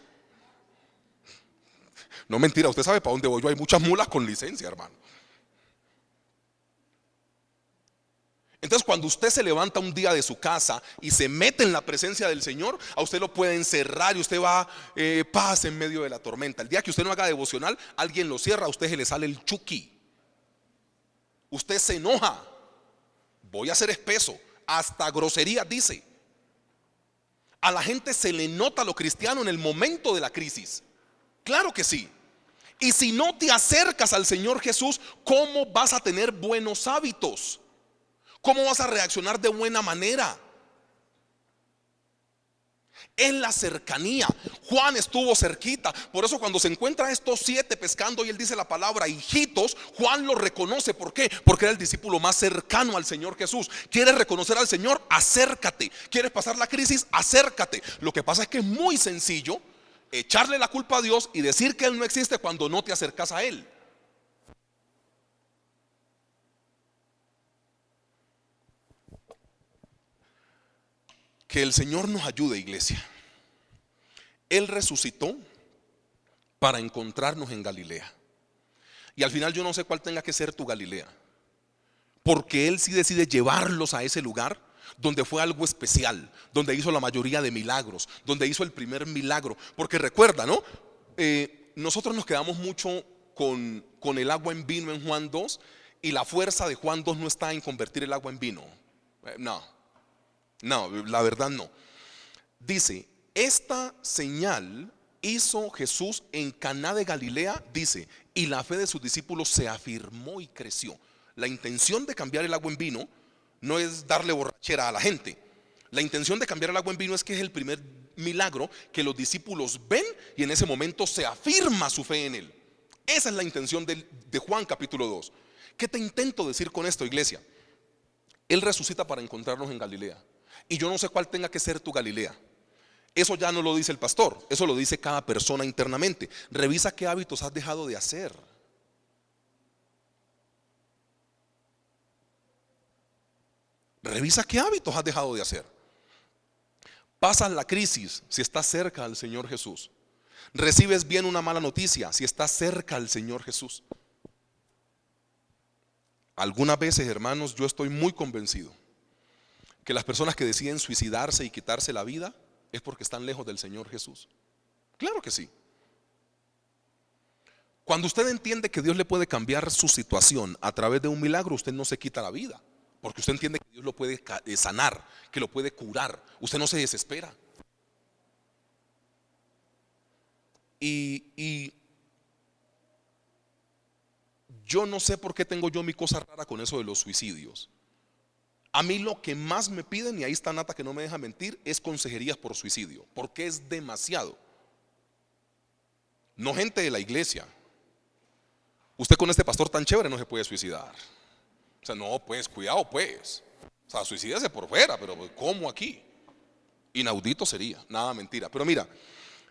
No, mentira, usted sabe para dónde voy yo. Hay muchas mulas con licencia, hermano. Entonces, cuando usted se levanta un día de su casa y se mete en la presencia del Señor, a usted lo puede encerrar y usted va paz en medio de la tormenta. El día que usted no haga devocional, alguien lo cierra, a usted se le sale el chuki. Usted se enoja. Voy a ser espeso, hasta groserías dice. A la gente se le nota lo cristiano en el momento de la crisis. Claro que sí. Y si no te acercas al Señor Jesús, ¿cómo vas a tener buenos hábitos? ¿Cómo vas a reaccionar de buena manera? Es la cercanía. Juan estuvo cerquita. Por eso cuando se encuentra a estos 7 pescando y él dice la palabra hijitos, Juan lo reconoce. ¿Por qué? Porque era el discípulo más cercano al Señor Jesús. ¿Quieres reconocer al Señor? Acércate. ¿Quieres pasar la crisis? Acércate. Lo que pasa es que es muy sencillo echarle la culpa a Dios y decir que Él no existe cuando no te acercas a Él. Que el Señor nos ayude, iglesia. Él resucitó para encontrarnos en Galilea. Y al final yo no sé cuál tenga que ser tu Galilea, porque Él sí decide llevarlos a ese lugar donde fue algo especial, donde hizo la mayoría de milagros, donde hizo el primer milagro. Porque recuerda, ¿no? Nosotros nos quedamos mucho con el agua en vino en Juan 2, y la fuerza de Juan 2 no está en convertir el agua en vino. No, la verdad no. Dice, esta señal hizo Jesús en Caná de Galilea, dice, y la fe de sus discípulos se afirmó y creció. La intención de cambiar el agua en vino no es darle borrachera a la gente. La intención de cambiar el agua en vino es que es el primer milagro que los discípulos ven y en ese momento se afirma su fe en Él. Esa es la intención de Juan capítulo 2. ¿Qué te intento decir con esto, iglesia? Él resucita para encontrarnos en Galilea. Y yo no sé cuál tenga que ser tu Galilea. Eso ya no lo dice el pastor, eso lo dice cada persona internamente. Revisa qué hábitos has dejado de hacer. Revisa qué hábitos has dejado de hacer. Pasas la crisis si estás cerca al Señor Jesús. Recibes bien una mala noticia si estás cerca al Señor Jesús. Algunas veces, hermanos, yo estoy muy convencido que las personas que deciden suicidarse y quitarse la vida es porque están lejos del Señor Jesús. Claro que sí. Cuando usted entiende que Dios le puede cambiar su situación a través de un milagro, usted no se quita la vida, porque usted entiende que Dios lo puede sanar, que lo puede curar. Usted no se desespera. Y yo no sé por qué tengo yo mi cosa rara con eso de los suicidios. A mí lo que más me piden, y ahí está Nata que no me deja mentir, es consejerías por suicidio, porque es demasiado. No gente de la iglesia. Usted con este pastor tan chévere no se puede suicidar. O sea, no, pues, cuidado pues. O sea, suicídese por fuera, pero ¿cómo aquí? Inaudito sería, nada mentira. Pero mira,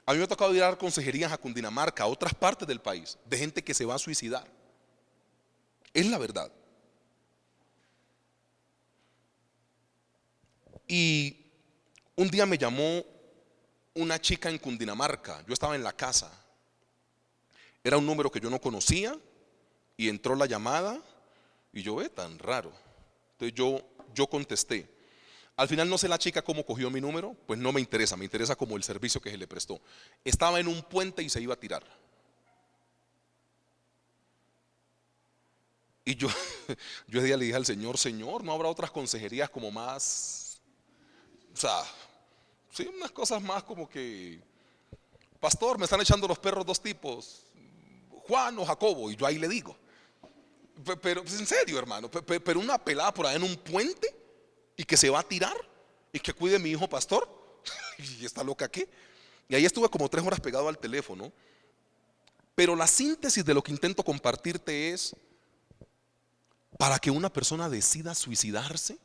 a mí me ha tocado ir a dar consejerías a Cundinamarca, a otras partes del país, de gente que se va a suicidar. Es la verdad. Y un día me llamó una chica en Cundinamarca. Yo estaba en la casa. Era un número que yo no conocía y entró la llamada y yo, tan raro. Entonces yo contesté. Al final no sé la chica cómo cogió mi número, pues no me interesa como el servicio que se le prestó. Estaba en un puente y se iba a tirar. Y yo ese día le dije al Señor, Señor, ¿no habrá otras consejerías como más? O sea, sí, unas cosas más como que, pastor, me están echando los perros 2 tipos, Juan o Jacobo, y yo ahí le digo, pero en serio, hermano, pero una pelada por ahí en un puente y que se va a tirar y que cuide a mi hijo pastor, y está loca qué. Y ahí estuve como 3 horas pegado al teléfono. Pero la síntesis de lo que intento compartirte es, para que una persona decida suicidarse,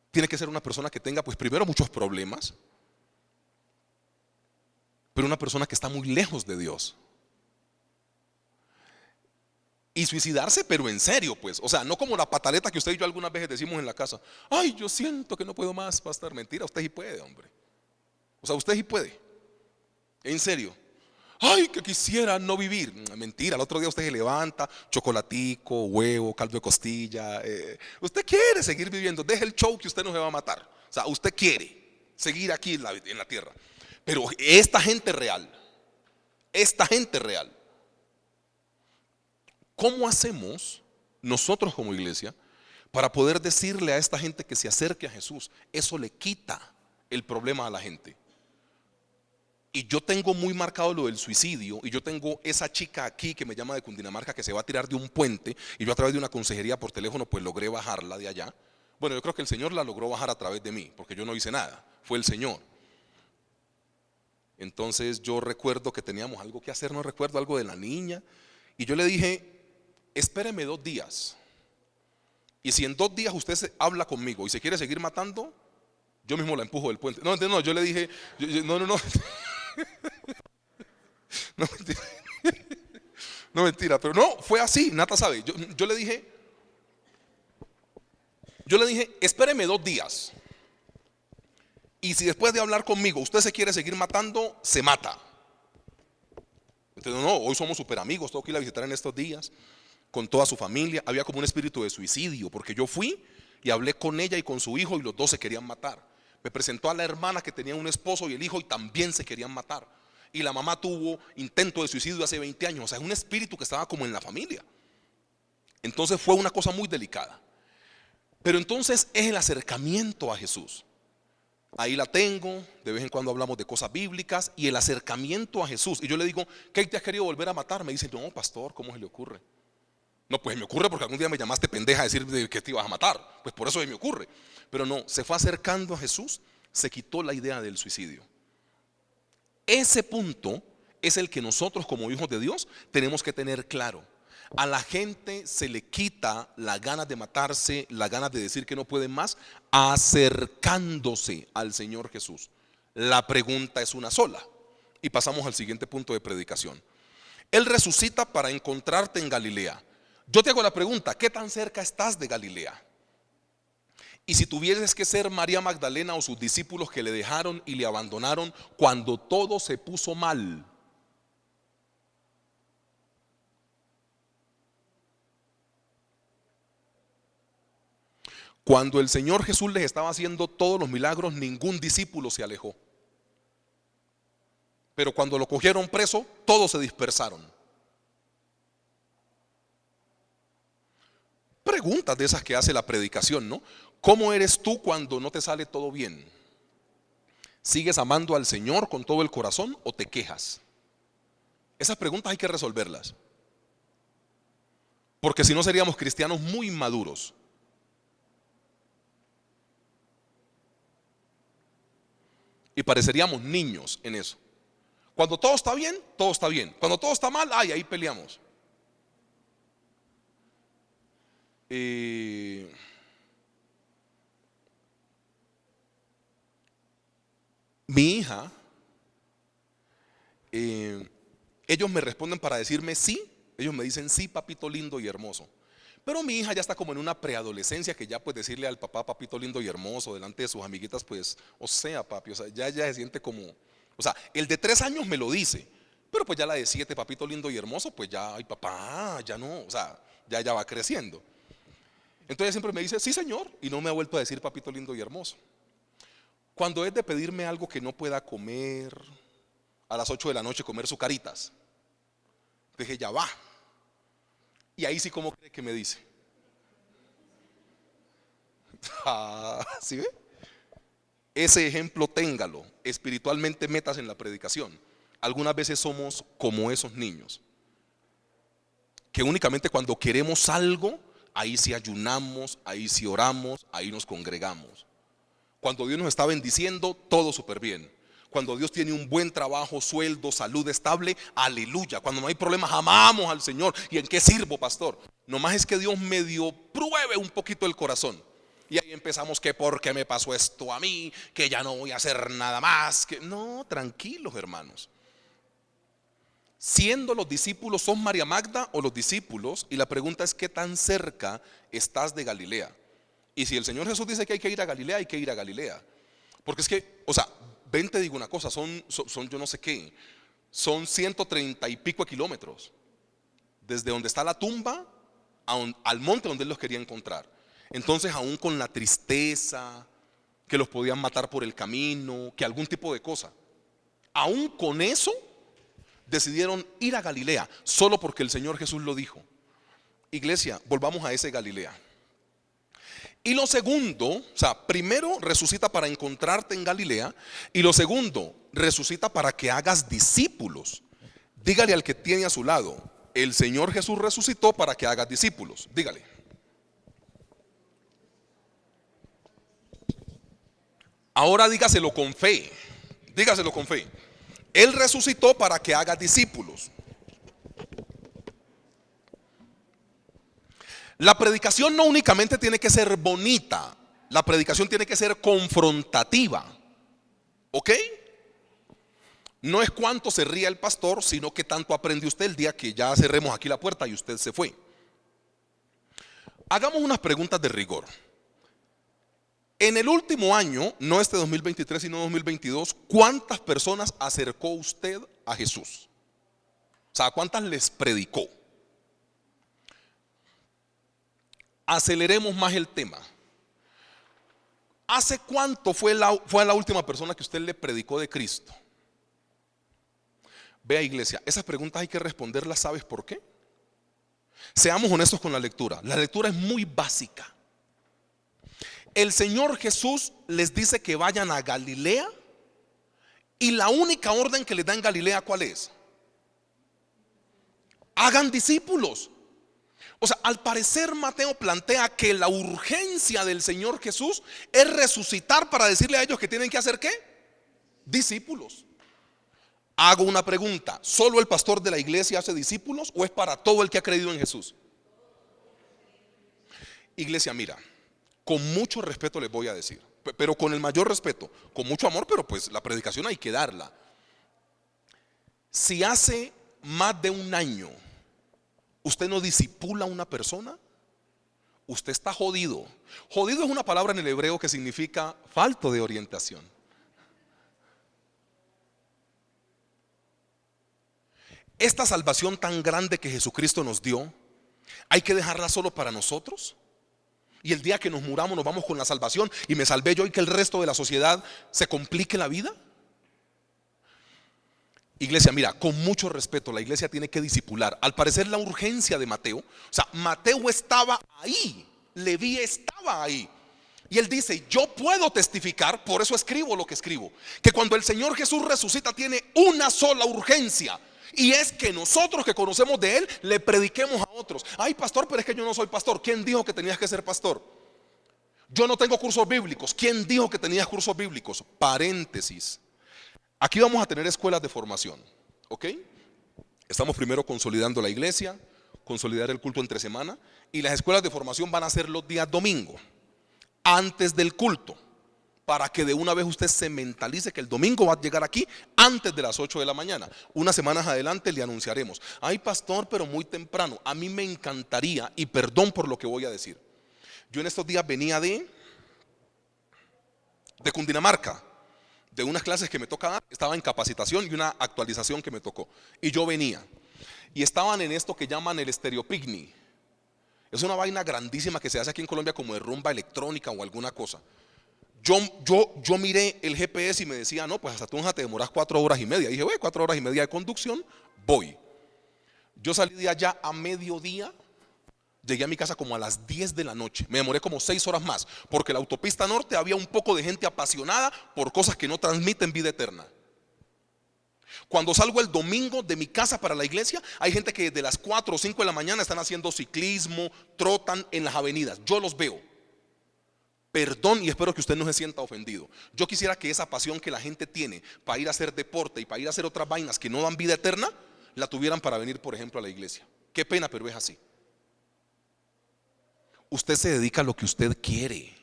tiene que ser una persona que tenga, pues primero, muchos problemas, pero una persona que está muy lejos de Dios. Y suicidarse, pero en serio, pues, o sea, no como la pataleta que usted y yo algunas veces decimos en la casa. Ay, yo siento que no puedo más, pastor. Mentira, usted sí puede, hombre. O sea, usted sí puede. En serio. Ay, que quisiera no vivir. Mentira, el otro día usted se levanta, chocolatico, huevo, caldo de costilla. Usted quiere seguir viviendo. Deje el show que usted no se va a matar. O sea, usted quiere seguir aquí en la tierra. Pero esta gente real, ¿cómo hacemos nosotros como iglesia para poder decirle a esta gente que se acerque a Jesús. Eso le quita el problema a la gente. Y yo tengo muy marcado lo del suicidio, y yo tengo esa chica aquí que me llama de Cundinamarca que se va a tirar de un puente, y yo a través de una consejería por teléfono pues logré bajarla de allá. Bueno, yo creo que el Señor la logró bajar a través de mí, porque yo no hice nada, fue el Señor. Entonces yo recuerdo que teníamos algo que hacer, no recuerdo, algo de la niña, y yo le dije, espéreme 2 días, y si en 2 días usted habla conmigo y se quiere seguir matando, yo mismo la empujo del puente. No, yo le dije, no. No, mentira. No, mentira, pero no, fue así, Nata sabe. Yo le dije, espéreme 2 días. Y si después de hablar conmigo usted se quiere seguir matando, se mata. Entonces, no, hoy somos súper amigos, tengo que ir a visitar en estos días con toda su familia. Había como un espíritu de suicidio, porque yo fui y hablé con ella y con su hijo, y los dos se querían matar. Me presentó a la hermana que tenía un esposo y el hijo, y también se querían matar. Y la mamá tuvo intento de suicidio hace 20 años. O sea, es un espíritu que estaba como en la familia. Entonces fue una cosa muy delicada. Pero entonces es el acercamiento a Jesús. Ahí la tengo, de vez en cuando hablamos de cosas bíblicas y el acercamiento a Jesús. Y yo le digo, ¿qué te has querido volver a matar? Me dice, no, pastor, ¿cómo se le ocurre? No, pues me ocurre porque algún día me llamaste pendeja a decir que te ibas a matar. Pues por eso me ocurre. Pero no, se fue acercando a Jesús, se quitó la idea del suicidio. Ese punto es el que nosotros como hijos de Dios tenemos que tener claro. A la gente se le quita la ganas de matarse, la ganas de decir que no pueden más, acercándose al Señor Jesús. La pregunta es una sola. Y pasamos al siguiente punto de predicación. Él resucita para encontrarte en Galilea. Yo te hago la pregunta, ¿qué tan cerca estás de Galilea? Y si tuvieses que ser María Magdalena o sus discípulos que le dejaron y le abandonaron cuando todo se puso mal. Cuando el Señor Jesús les estaba haciendo todos los milagros, ningún discípulo se alejó. Pero cuando lo cogieron preso, todos se dispersaron. Preguntas de esas que hace la predicación, ¿no? ¿Cómo eres tú cuando no te sale todo bien? ¿Sigues amando al Señor con todo el corazón o te quejas? Esas preguntas hay que resolverlas, porque si no seríamos cristianos muy inmaduros. Y pareceríamos niños en eso. Cuando todo está bien, todo está bien. Cuando todo está mal, ahí peleamos. Mi hija, ellos me responden para decirme sí. Ellos me dicen sí, papito lindo y hermoso. Pero mi hija ya está como en una preadolescencia que ya pues decirle al papá, papito lindo y hermoso, delante de sus amiguitas, pues, o sea, papi, o sea, ya se siente como, o sea, el de 3 años me lo dice, pero pues ya la de 7, papito lindo y hermoso, pues ya, ay papá, ya no, o sea, ya va creciendo. Entonces ella siempre me dice, sí señor, y no me ha vuelto a decir papito lindo y hermoso. Cuando es de pedirme algo que no pueda comer, a las 8 de la noche comer sucaritas, dije, ya va. Y ahí sí, ¿cómo cree que me dice? ¿Sí ve? Ese ejemplo téngalo, espiritualmente metas en la predicación. Algunas veces somos como esos niños, que únicamente cuando queremos algo, ahí sí ayunamos, ahí sí oramos, ahí nos congregamos. Cuando Dios nos está bendiciendo, todo súper bien. Cuando Dios tiene un buen trabajo, sueldo, salud estable, aleluya. Cuando no hay problemas, amamos al Señor. ¿Y en qué sirvo, pastor? Nomás es que Dios medio pruebe un poquito el corazón. Y ahí empezamos que por qué me pasó esto a mí, que ya no voy a hacer nada más. Que no, tranquilos hermanos. Siendo los discípulos, ¿son María Magda o los discípulos? Y la pregunta es, ¿qué tan cerca estás de Galilea? Y si el Señor Jesús dice que hay que ir a Galilea, hay que ir a Galilea. Porque es que, o sea, ven, te digo una cosa, son yo no sé qué, son 130 y pico de kilómetros desde donde está la tumba al monte donde él los quería encontrar. Entonces, aún con la tristeza, que los podían matar por el camino, que algún tipo de cosa, aún con eso decidieron ir a Galilea, solo porque el Señor Jesús lo dijo. Iglesia, volvamos a ese Galilea. Y lo segundo, o sea, primero resucita para encontrarte en Galilea, y lo segundo, resucita para que hagas discípulos. Dígale al que tiene a su lado: el Señor Jesús resucitó para que hagas discípulos. Dígale. Ahora dígaselo con fe. Dígaselo con fe. Él resucitó para que hagas discípulos. La predicación no únicamente tiene que ser bonita, la predicación tiene que ser confrontativa. ¿Ok? No es cuánto se ría el pastor, sino que tanto aprende usted el día que ya cerremos aquí la puerta y usted se fue. Hagamos unas preguntas de rigor. En el último año, no este 2023 sino 2022, ¿cuántas personas acercó usted a Jesús? O sea, ¿cuántas les predicó? Aceleremos más el tema. ¿Hace cuánto fue la última persona que usted le predicó de Cristo? Vea, iglesia, esas preguntas hay que responderlas. ¿Sabes por qué? Seamos honestos con la lectura. La lectura es muy básica. El Señor Jesús les dice que vayan a Galilea, y la única orden que les da en Galilea, ¿cuál es? Hagan discípulos. O sea, al parecer Mateo plantea que la urgencia del Señor Jesús es resucitar para decirle a ellos que tienen que hacer ¿qué? Discípulos. Hago una pregunta: ¿solo el pastor de la iglesia hace discípulos o es para todo el que ha creído en Jesús? Iglesia, mira, con mucho respeto les voy a decir, pero con el mayor respeto, con mucho amor, pero pues la predicación hay que darla. Si hace más de un año usted no discipula a una persona, usted está jodido. Jodido es una palabra en el hebreo que significa falto de orientación. Esta salvación tan grande que Jesucristo nos dio, ¿hay que dejarla solo para nosotros? Y el día que nos muramos nos vamos con la salvación y me salvé yo, y que el resto de la sociedad se complique la vida. Iglesia, mira, con mucho respeto, la iglesia tiene que discipular. Al parecer la urgencia de Mateo, o sea, Mateo estaba ahí, Leví estaba ahí, y él dice: yo puedo testificar, por eso escribo lo que escribo, que cuando el Señor Jesús resucita tiene una sola urgencia, y es que nosotros que conocemos de Él le prediquemos a otros. Ay, pastor, pero es que yo no soy pastor. ¿Quién dijo que tenías que ser pastor? Yo no tengo cursos bíblicos. ¿Quién dijo que tenías cursos bíblicos? Paréntesis. Aquí vamos a tener escuelas de formación, ¿ok? Estamos primero consolidando la iglesia, consolidar el culto entre semana, y las escuelas de formación van a ser los días domingo, antes del culto, para que de una vez usted se mentalice que el domingo va a llegar aquí antes de las 8 de la mañana. Unas semanas adelante le anunciaremos. Ay, pastor, pero muy temprano. A mí me encantaría, y perdón por lo que voy a decir, yo en estos días venía de Cundinamarca, de unas clases que me toca dar. Estaba en capacitación y una actualización que me tocó, y yo venía, y estaban en esto que llaman el Stereo Picnic. Es una vaina grandísima que se hace aquí en Colombia, como de rumba electrónica o alguna cosa. Yo miré el GPS y me decía: no, pues hasta Tunja te demoras 4 horas y media. Y dije: 4 horas y media de conducción, voy. Yo salí de allá a mediodía. Llegué a mi casa como a las 10 de la noche. Me demoré como 6 horas más, porque la autopista norte había un poco de gente apasionada por cosas que no transmiten vida eterna. Cuando salgo el domingo de mi casa para la iglesia, hay gente que desde las 4 o 5 de la mañana están haciendo ciclismo, trotan en las avenidas. Yo los veo. Perdón, y espero que usted no se sienta ofendido. Yo quisiera que esa pasión que la gente tiene para ir a hacer deporte y para ir a hacer otras vainas que no dan vida eterna, la tuvieran para venir, por ejemplo, a la iglesia. Qué pena, pero es así. Usted se dedica a lo que usted quiere.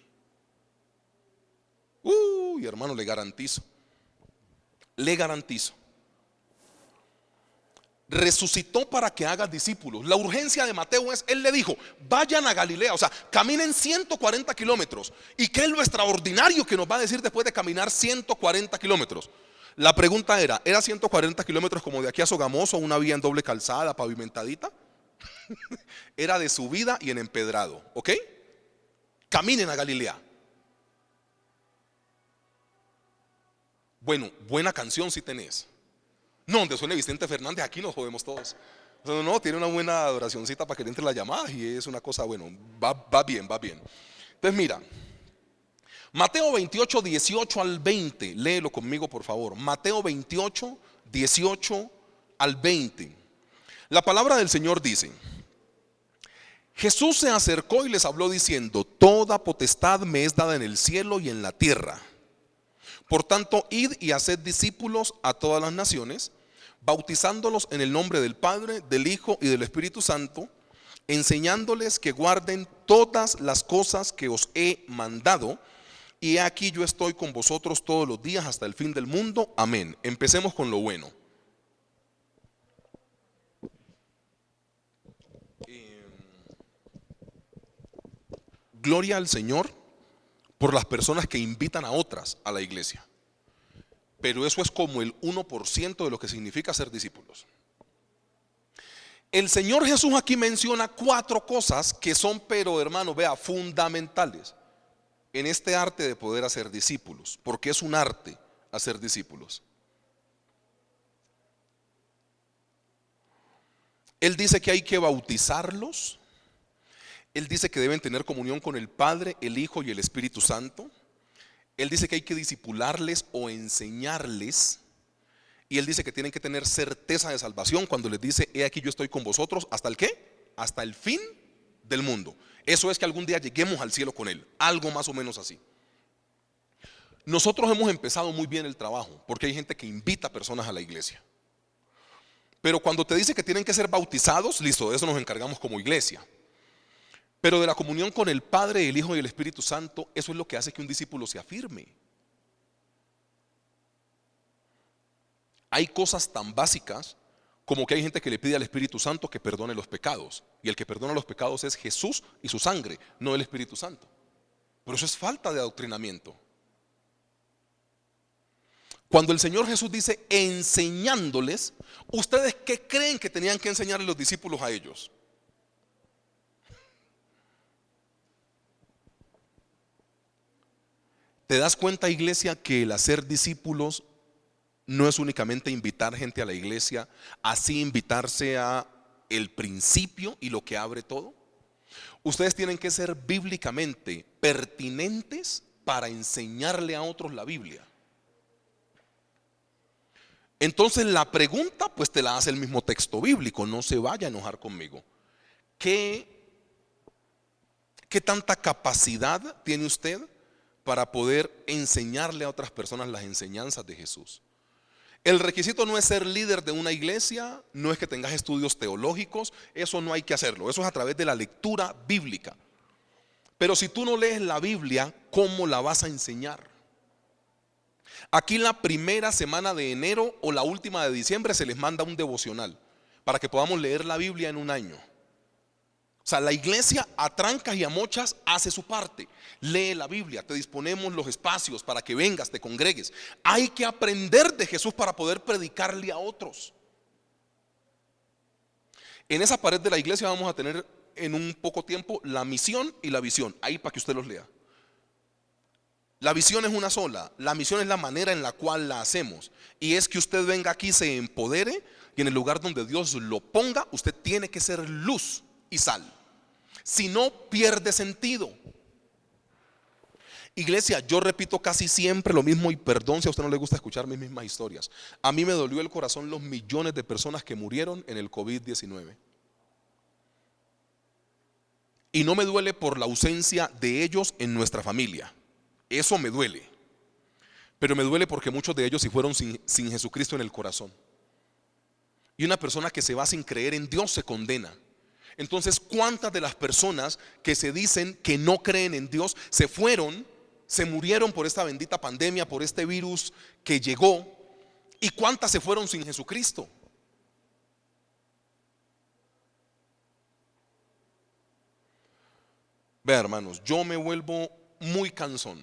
Uy, hermano, le garantizo. Resucitó para que hagas discípulos. La urgencia de Mateo es: él le dijo: vayan a Galilea, o sea, caminen 140 kilómetros. ¿Y qué es lo extraordinario que nos va a decir después de caminar 140 kilómetros? La pregunta era: ¿era 140 kilómetros como de aquí a Sogamoso, una vía en doble calzada, pavimentadita? Era de subida y en empedrado, ¿ok? Caminen a Galilea. Bueno, buena canción si tenés. No, donde suene Vicente Fernández, aquí nos jodemos todos. No, tiene una buena adoracioncita para que le entre la llamada, y es una cosa, bueno, va bien. Entonces mira, Mateo 28, 18 al 20, léelo conmigo por favor. Mateo 28, 18 al 20. La palabra del Señor dice: Jesús se acercó y les habló diciendo: toda potestad me es dada en el cielo y en la tierra. Por tanto, id y haced discípulos a todas las naciones, bautizándolos en el nombre del Padre, del Hijo y del Espíritu Santo, enseñándoles que guarden todas las cosas que os he mandado. Y aquí yo estoy con vosotros todos los días hasta el fin del mundo. Amén. Empecemos con lo bueno. Gloria al Señor por las personas que invitan a otras a la iglesia. Pero eso es como el 1% de lo que significa ser discípulos. El Señor Jesús aquí menciona 4 cosas que son, pero hermano, vea, fundamentales en este arte de poder hacer discípulos, porque es un arte hacer discípulos. Él dice que hay que bautizarlos. Él dice que deben tener comunión con el Padre, el Hijo y el Espíritu Santo. Él dice que hay que discipularles o enseñarles. Y él dice que tienen que tener certeza de salvación cuando les dice: he aquí yo estoy con vosotros hasta el ¿qué? Hasta el fin del mundo. Eso es que algún día lleguemos al cielo con él, algo más o menos así. Nosotros hemos empezado muy bien el trabajo, porque hay gente que invita personas a la iglesia. Pero cuando te dice que tienen que ser bautizados, listo, de eso nos encargamos como iglesia. Pero de la comunión con el Padre, el Hijo y el Espíritu Santo, eso es lo que hace que un discípulo se afirme. Hay cosas tan básicas como que hay gente que le pide al Espíritu Santo que perdone los pecados. Y el que perdona los pecados es Jesús y su sangre, no el Espíritu Santo. Pero eso es falta de adoctrinamiento. Cuando el Señor Jesús dice enseñándoles, ¿ustedes qué creen que tenían que enseñarle los discípulos a ellos? ¿Te das cuenta, iglesia, que el hacer discípulos no es únicamente invitar gente a la iglesia, así invitarse a el principio y lo que abre todo? Ustedes tienen que ser bíblicamente pertinentes para enseñarle a otros la Biblia. Entonces la pregunta pues te la hace el mismo texto bíblico, no se vaya a enojar conmigo. ¿Qué tanta capacidad tiene usted para poder enseñarle a otras personas las enseñanzas de Jesús? El requisito no es ser líder de una iglesia, no es que tengas estudios teológicos, eso no hay que hacerlo, eso es a través de la lectura bíblica. Pero si tú no lees la Biblia, ¿cómo la vas a enseñar? Aquí la primera semana de enero o la última de diciembre se les manda un devocional para que podamos leer la Biblia en un año. O sea, la iglesia a trancas y a mochas hace su parte. Lee la Biblia, te disponemos los espacios para que vengas, te congregues. Hay que aprender de Jesús para poder predicarle a otros. En esa pared de la iglesia vamos a tener en un poco tiempo la misión y la visión, ahí para que usted los lea. La visión es una sola, la misión es la manera en la cual la hacemos. Y es que usted venga aquí, se empodere y en el lugar donde Dios lo ponga, usted tiene que ser luz y sal. Si no, pierde sentido. Iglesia, yo repito casi siempre lo mismo y perdón si a usted no le gusta escuchar mis mismas historias. A mí me dolió el corazón los millones de personas que murieron en el COVID-19. Y no me duele por la ausencia de ellos en nuestra familia. Eso me duele. Pero me duele porque muchos de ellos se fueron sin Jesucristo en el corazón. Y una persona que se va sin creer en Dios se condena. Entonces, ¿cuántas de las personas que se dicen que no creen en Dios se fueron, se murieron por esta bendita pandemia, por este virus que llegó? ¿Y cuántas se fueron sin Jesucristo? Vea, hermanos, yo me vuelvo muy cansón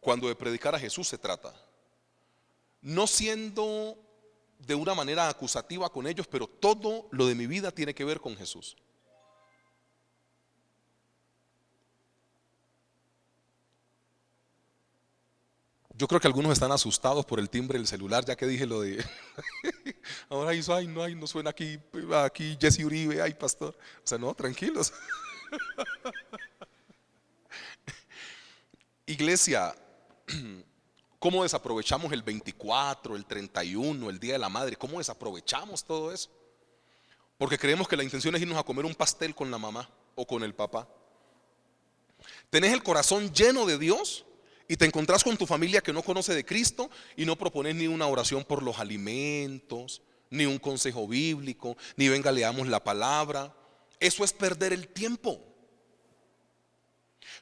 cuando de predicar a Jesús se trata. No siendo de una manera acusativa con ellos, pero todo lo de mi vida tiene que ver con Jesús. Yo creo que algunos están asustados por el timbre del celular, ya que dije lo de ahora hizo, ay, no suena aquí Jesse Uribe, ay pastor. O sea, no, tranquilos. Iglesia, ¿cómo desaprovechamos el 24, el 31, el Día de la Madre? ¿Cómo desaprovechamos todo eso? Porque creemos que la intención es irnos a comer un pastel con la mamá o con el papá. Tenés el corazón lleno de Dios y te encontrás con tu familia que no conoce de Cristo y no propones ni una oración por los alimentos, ni un consejo bíblico, ni venga leamos la palabra. Eso es perder el tiempo.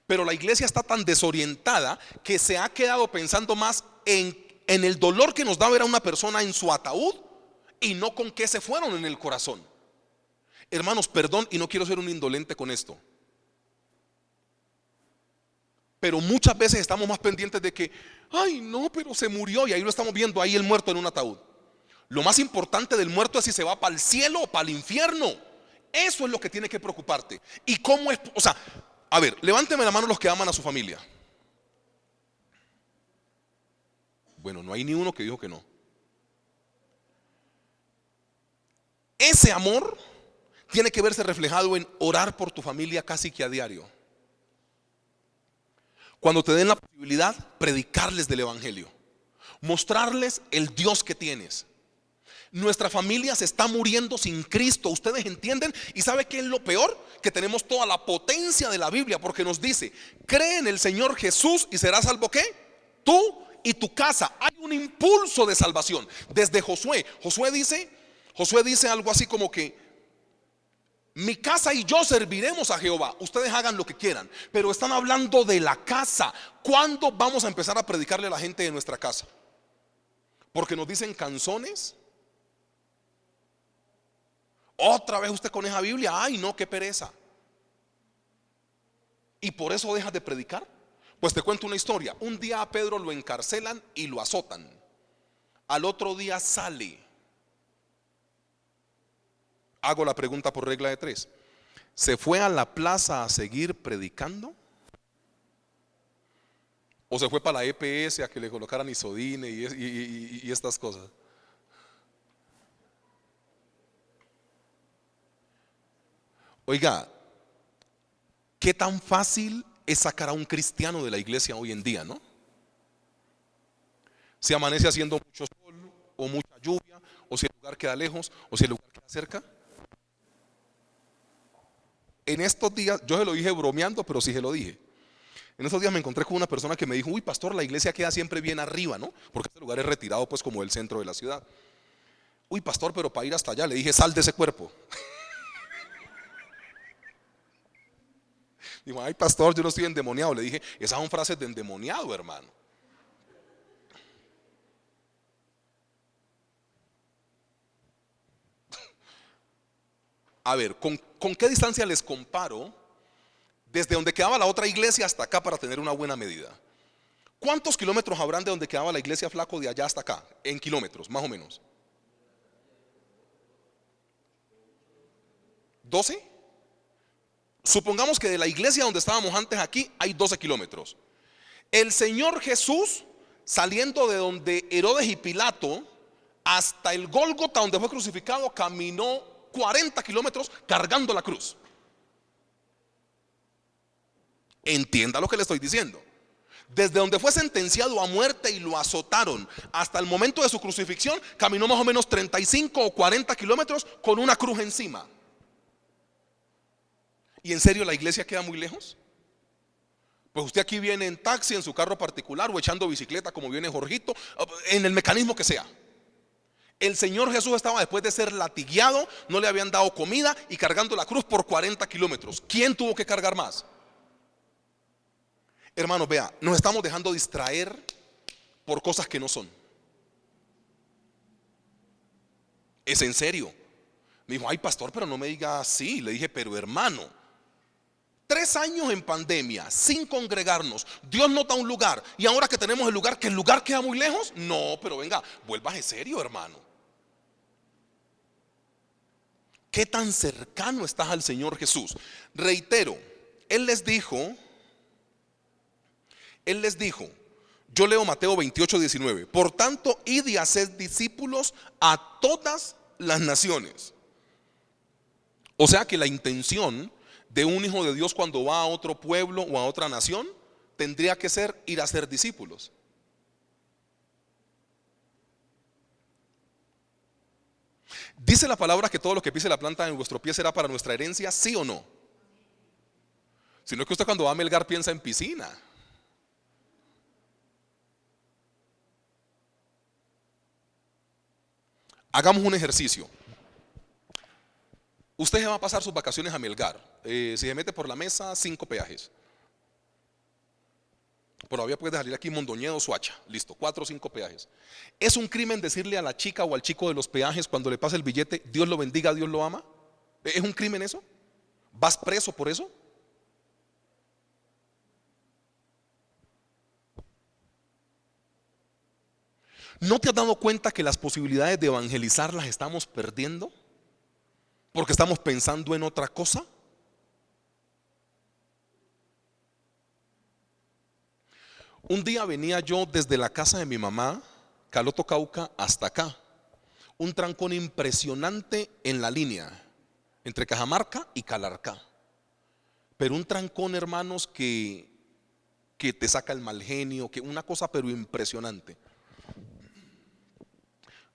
Pero la iglesia está tan desorientada que se ha quedado pensando más en el dolor que nos da ver a una persona en su ataúd y no con qué se fueron en el corazón. Hermanos, perdón, y no quiero ser un indolente con esto, pero muchas veces estamos más pendientes de que, ay no, pero se murió, y ahí lo estamos viendo, ahí el muerto en un ataúd. Lo más importante del muerto es si se va para el cielo o para el infierno. Eso es lo que tiene que preocuparte. Y cómo es, o sea, a ver, levánteme la mano los que aman a su familia. Bueno, no hay ni uno que dijo que no. Ese amor tiene que verse reflejado en orar por tu familia casi que a diario. Cuando te den la posibilidad, predicarles del evangelio, mostrarles el Dios que tienes. Nuestra familia se está muriendo sin Cristo, ustedes entienden. Y ¿sabe qué es lo peor? Que tenemos toda la potencia de la Biblia, porque nos dice: cree en el Señor Jesús y serás salvo. ¿Qué? Tú y tu casa. Hay un impulso de salvación desde Josué. Josué dice algo así como que mi casa y yo serviremos a Jehová. Ustedes hagan lo que quieran. Pero están hablando de la casa. ¿Cuándo vamos a empezar a predicarle a la gente de nuestra casa? Porque nos dicen canzones. Otra vez usted con esa Biblia, ay no, qué pereza. Y por eso dejas de predicar. Pues te cuento una historia. Un día a Pedro lo encarcelan y lo azotan. Al otro día sale. Hago la pregunta por regla de 3. ¿Se fue a la plaza a seguir predicando? ¿O se fue para la EPS a que le colocaran isodine y estas cosas? Oiga, ¿qué tan fácil es sacar a un cristiano de la iglesia hoy en día, no? Si amanece haciendo mucho sol o mucha lluvia, o si el lugar queda lejos, o si el lugar queda cerca. En estos días, yo se lo dije bromeando, pero sí se lo dije. En estos días me encontré con una persona que me dijo: uy pastor, la iglesia queda siempre bien arriba, ¿no? Porque este lugar es retirado pues como del centro de la ciudad. Uy pastor, pero para ir hasta allá, le dije: sal de ese cuerpo. Dijo: ay pastor, yo no estoy endemoniado. Le dije: esas son frases de endemoniado, hermano. A ver, ¿con qué distancia les comparo desde donde quedaba la otra iglesia hasta acá para tener una buena medida? ¿Cuántos kilómetros habrán de donde quedaba la iglesia Flaco de allá hasta acá? En kilómetros, más o menos. ¿12? Supongamos que de la iglesia donde estábamos antes aquí hay 12 kilómetros. El Señor Jesús, saliendo de donde Herodes y Pilato hasta el Gólgota donde fue crucificado, caminó 40 kilómetros cargando la cruz. Entienda lo que le estoy diciendo. Desde donde fue sentenciado a muerte y lo azotaron hasta el momento de su crucifixión, caminó más o menos 35 o 40 kilómetros con una cruz encima. ¿Y en serio la iglesia queda muy lejos? Pues usted aquí viene en taxi, en su carro particular, o echando bicicleta como viene Jorgito, en el mecanismo que sea. El Señor Jesús estaba, después de ser latigueado, no le habían dado comida y cargando la cruz por 40 kilómetros. ¿Quién tuvo que cargar más? Hermanos, vea, nos estamos dejando distraer por cosas que no son. Es en serio. Me dijo: ay pastor, pero no me diga así. Le dije: pero hermano, 3 años en pandemia, sin congregarnos, Dios nos da un lugar, y ahora que tenemos el lugar, ¿que el lugar queda muy lejos? No, pero venga, vuélvase serio, hermano. ¿Qué tan cercano estás al Señor Jesús? Reitero, Él les dijo, yo leo Mateo 28:19, por tanto, id y haced discípulos a todas las naciones. O sea que la intención de un hijo de Dios cuando va a otro pueblo o a otra nación tendría que ser ir a ser discípulos. ¿Dice la palabra que todo lo que pise la planta en vuestro pie será para nuestra herencia? ¿Sí o no? Sino que usted cuando va a Melgar piensa en piscina. Hagamos un ejercicio. Usted se va a pasar sus vacaciones a Melgar. Si se mete por la mesa, 5 peajes. Todavía puede salir aquí Mondoñedo, Suacha. Listo, 4 o 5 peajes. ¿Es un crimen decirle a la chica o al chico de los peajes cuando le pasa el billete, Dios lo bendiga, Dios lo ama? ¿Es un crimen eso? ¿Vas preso por eso? ¿No te has dado cuenta que las posibilidades de evangelizar las estamos perdiendo? Porque estamos pensando en otra cosa. Un día venía yo desde la casa de mi mamá, Caloto Cauca, hasta acá. Un trancón impresionante en la línea entre Cajamarca y Calarcá. Pero un trancón, hermanos, que te saca el mal genio, que una cosa pero impresionante.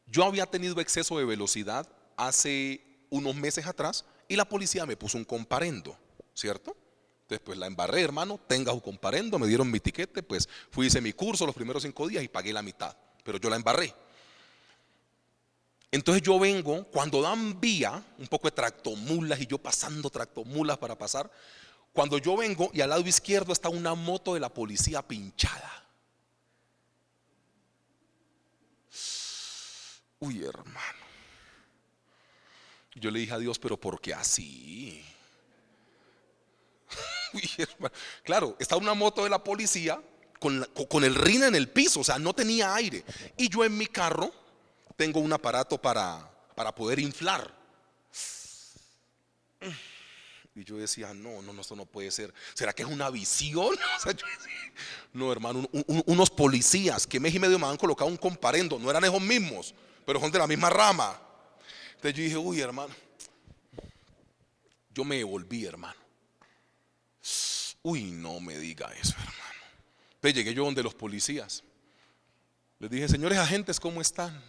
Yo había tenido exceso de velocidad hace unos meses atrás y la policía me puso un comparendo, ¿cierto? Entonces pues la embarré, hermano, tenga su comparendo, me dieron mi tiquete, pues fui, hice mi curso los primeros 5 días y pagué la mitad, pero yo la embarré. Entonces yo vengo, cuando dan vía, un poco de tractomulas y yo pasando tractomulas para pasar, cuando yo vengo y al lado izquierdo está una moto de la policía pinchada. Uy, hermano. Yo le dije a Dios, pero ¿por qué así? Uy, hermano. Claro, está una moto de la policía con el rin en el piso, o sea, no tenía aire. Y yo en mi carro tengo un aparato para poder inflar. Y yo decía, no, esto no puede ser. ¿Será que es una visión? O sea, no, hermano, unos policías que mes y medio me han colocado un comparendo, no eran esos mismos, pero son de la misma rama. Entonces yo dije, uy, hermano, yo me devolví, hermano. Uy, no me diga eso, hermano. Entonces llegué yo donde los policías. Les dije, señores agentes, ¿cómo están?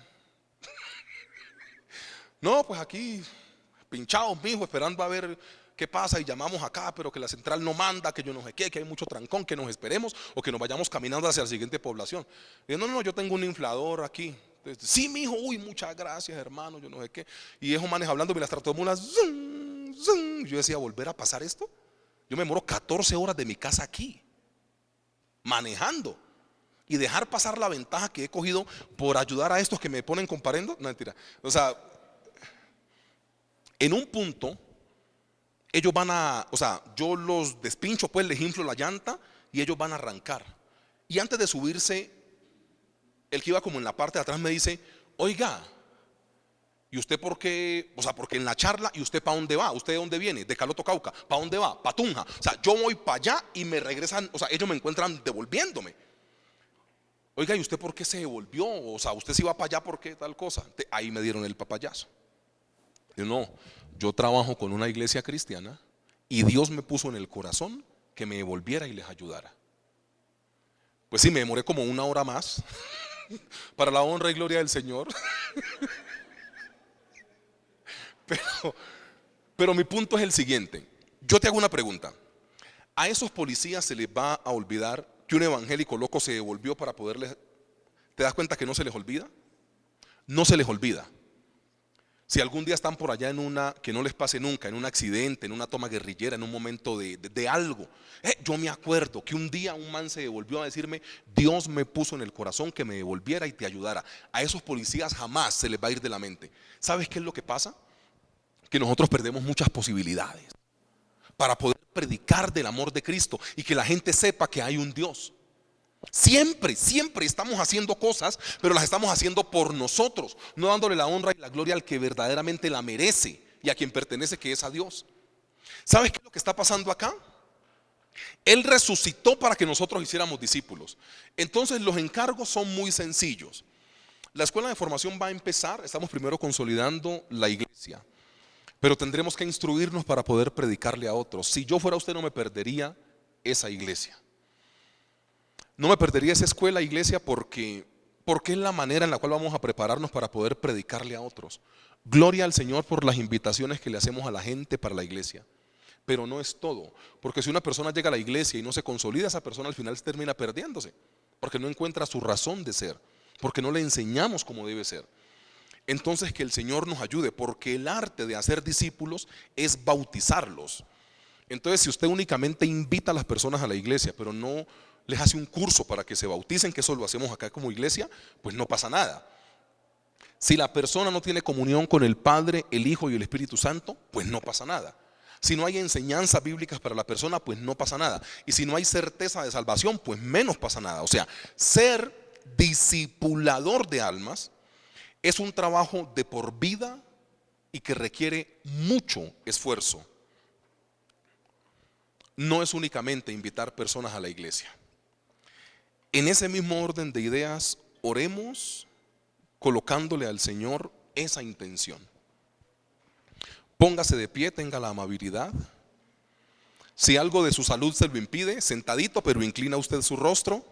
No, pues aquí, pinchados, mijo, esperando a ver qué pasa y llamamos acá, pero que la central no manda, que yo no sé qué, que hay mucho trancón, que nos esperemos o que nos vayamos caminando hacia la siguiente población. Y yo, no, yo tengo un inflador aquí. Entonces, sí, mijo, uy, muchas gracias, hermano, yo no sé qué. Y esos manes hablando, las tractomulas, zum, zum. Yo decía, ¿volver a pasar esto? Yo me demoro 14 horas de mi casa aquí, manejando. Y dejar pasar la ventaja que he cogido por ayudar a estos que me ponen comparendo. No, mentira. O sea, en un punto, ellos van a, o sea, yo los despincho, pues les inflo la llanta y ellos van a arrancar. Y antes de subirse, el que iba como en la parte de atrás me dice, oiga, ¿y usted por qué? O sea, porque en la charla, ¿y usted para dónde va? ¿Usted de dónde viene? De Caloto Cauca. ¿Para dónde va? Para Tunja. O sea, yo voy para allá y me regresan, o sea, ellos me encuentran devolviéndome. Oiga, ¿y usted por qué se devolvió? O sea, usted se iba para allá, ¿por qué tal cosa? Ahí me dieron el papayazo. Yo no, yo trabajo con una iglesia cristiana y Dios me puso en el corazón que me devolviera y les ayudara. Pues sí, me demoré como 1 hora más para la honra y gloria del Señor. Pero mi punto es el siguiente. Yo te hago una pregunta. ¿A esos policías se les va a olvidar que un evangélico loco se devolvió para poderles? ¿Te das cuenta que no se les olvida? No se les olvida. Si algún día están por allá en una, que no les pase nunca, en un accidente, en una toma guerrillera, en un momento de algo. Yo me acuerdo que un día un man se devolvió a decirme, Dios me puso en el corazón que me devolviera y te ayudara. A esos policías jamás se les va a ir de la mente. ¿Sabes qué es lo que pasa? Que nosotros perdemos muchas posibilidades para poder predicar del amor de Cristo y que la gente sepa que hay un Dios. Siempre estamos haciendo cosas, pero las estamos haciendo por nosotros, no dándole la honra y la gloria al que verdaderamente la merece y a quien pertenece, que es a Dios. ¿Sabes qué es lo que está pasando acá? Él resucitó para que nosotros hiciéramos discípulos. Entonces los encargos son muy sencillos. La escuela de formación va a empezar, estamos primero consolidando la iglesia, pero tendremos que instruirnos para poder predicarle a otros. Si yo fuera usted, no me perdería esa iglesia. No me perdería esa escuela, iglesia, porque es la manera en la cual vamos a prepararnos para poder predicarle a otros. Gloria al Señor por las invitaciones que le hacemos a la gente para la iglesia. Pero no es todo, porque si una persona llega a la iglesia y no se consolida, esa persona al final termina perdiéndose, porque no encuentra su razón de ser, porque no le enseñamos cómo debe ser. Entonces que el Señor nos ayude, porque el arte de hacer discípulos es bautizarlos. Entonces si usted únicamente invita a las personas a la iglesia, pero no les hace un curso para que se bauticen, que eso lo hacemos acá como iglesia, pues no pasa nada. Si la persona no tiene comunión con el Padre, el Hijo y el Espíritu Santo, pues no pasa nada. Si no hay enseñanzas bíblicas para la persona, pues no pasa nada. Y si no hay certeza de salvación, pues menos pasa nada. O sea, ser discipulador de almas es un trabajo de por vida y que requiere mucho esfuerzo. No es únicamente invitar personas a la iglesia. En ese mismo orden de ideas, oremos colocándole al Señor esa intención. Póngase de pie, tenga la amabilidad. Si algo de su salud se lo impide, sentadito, pero inclina usted su rostro.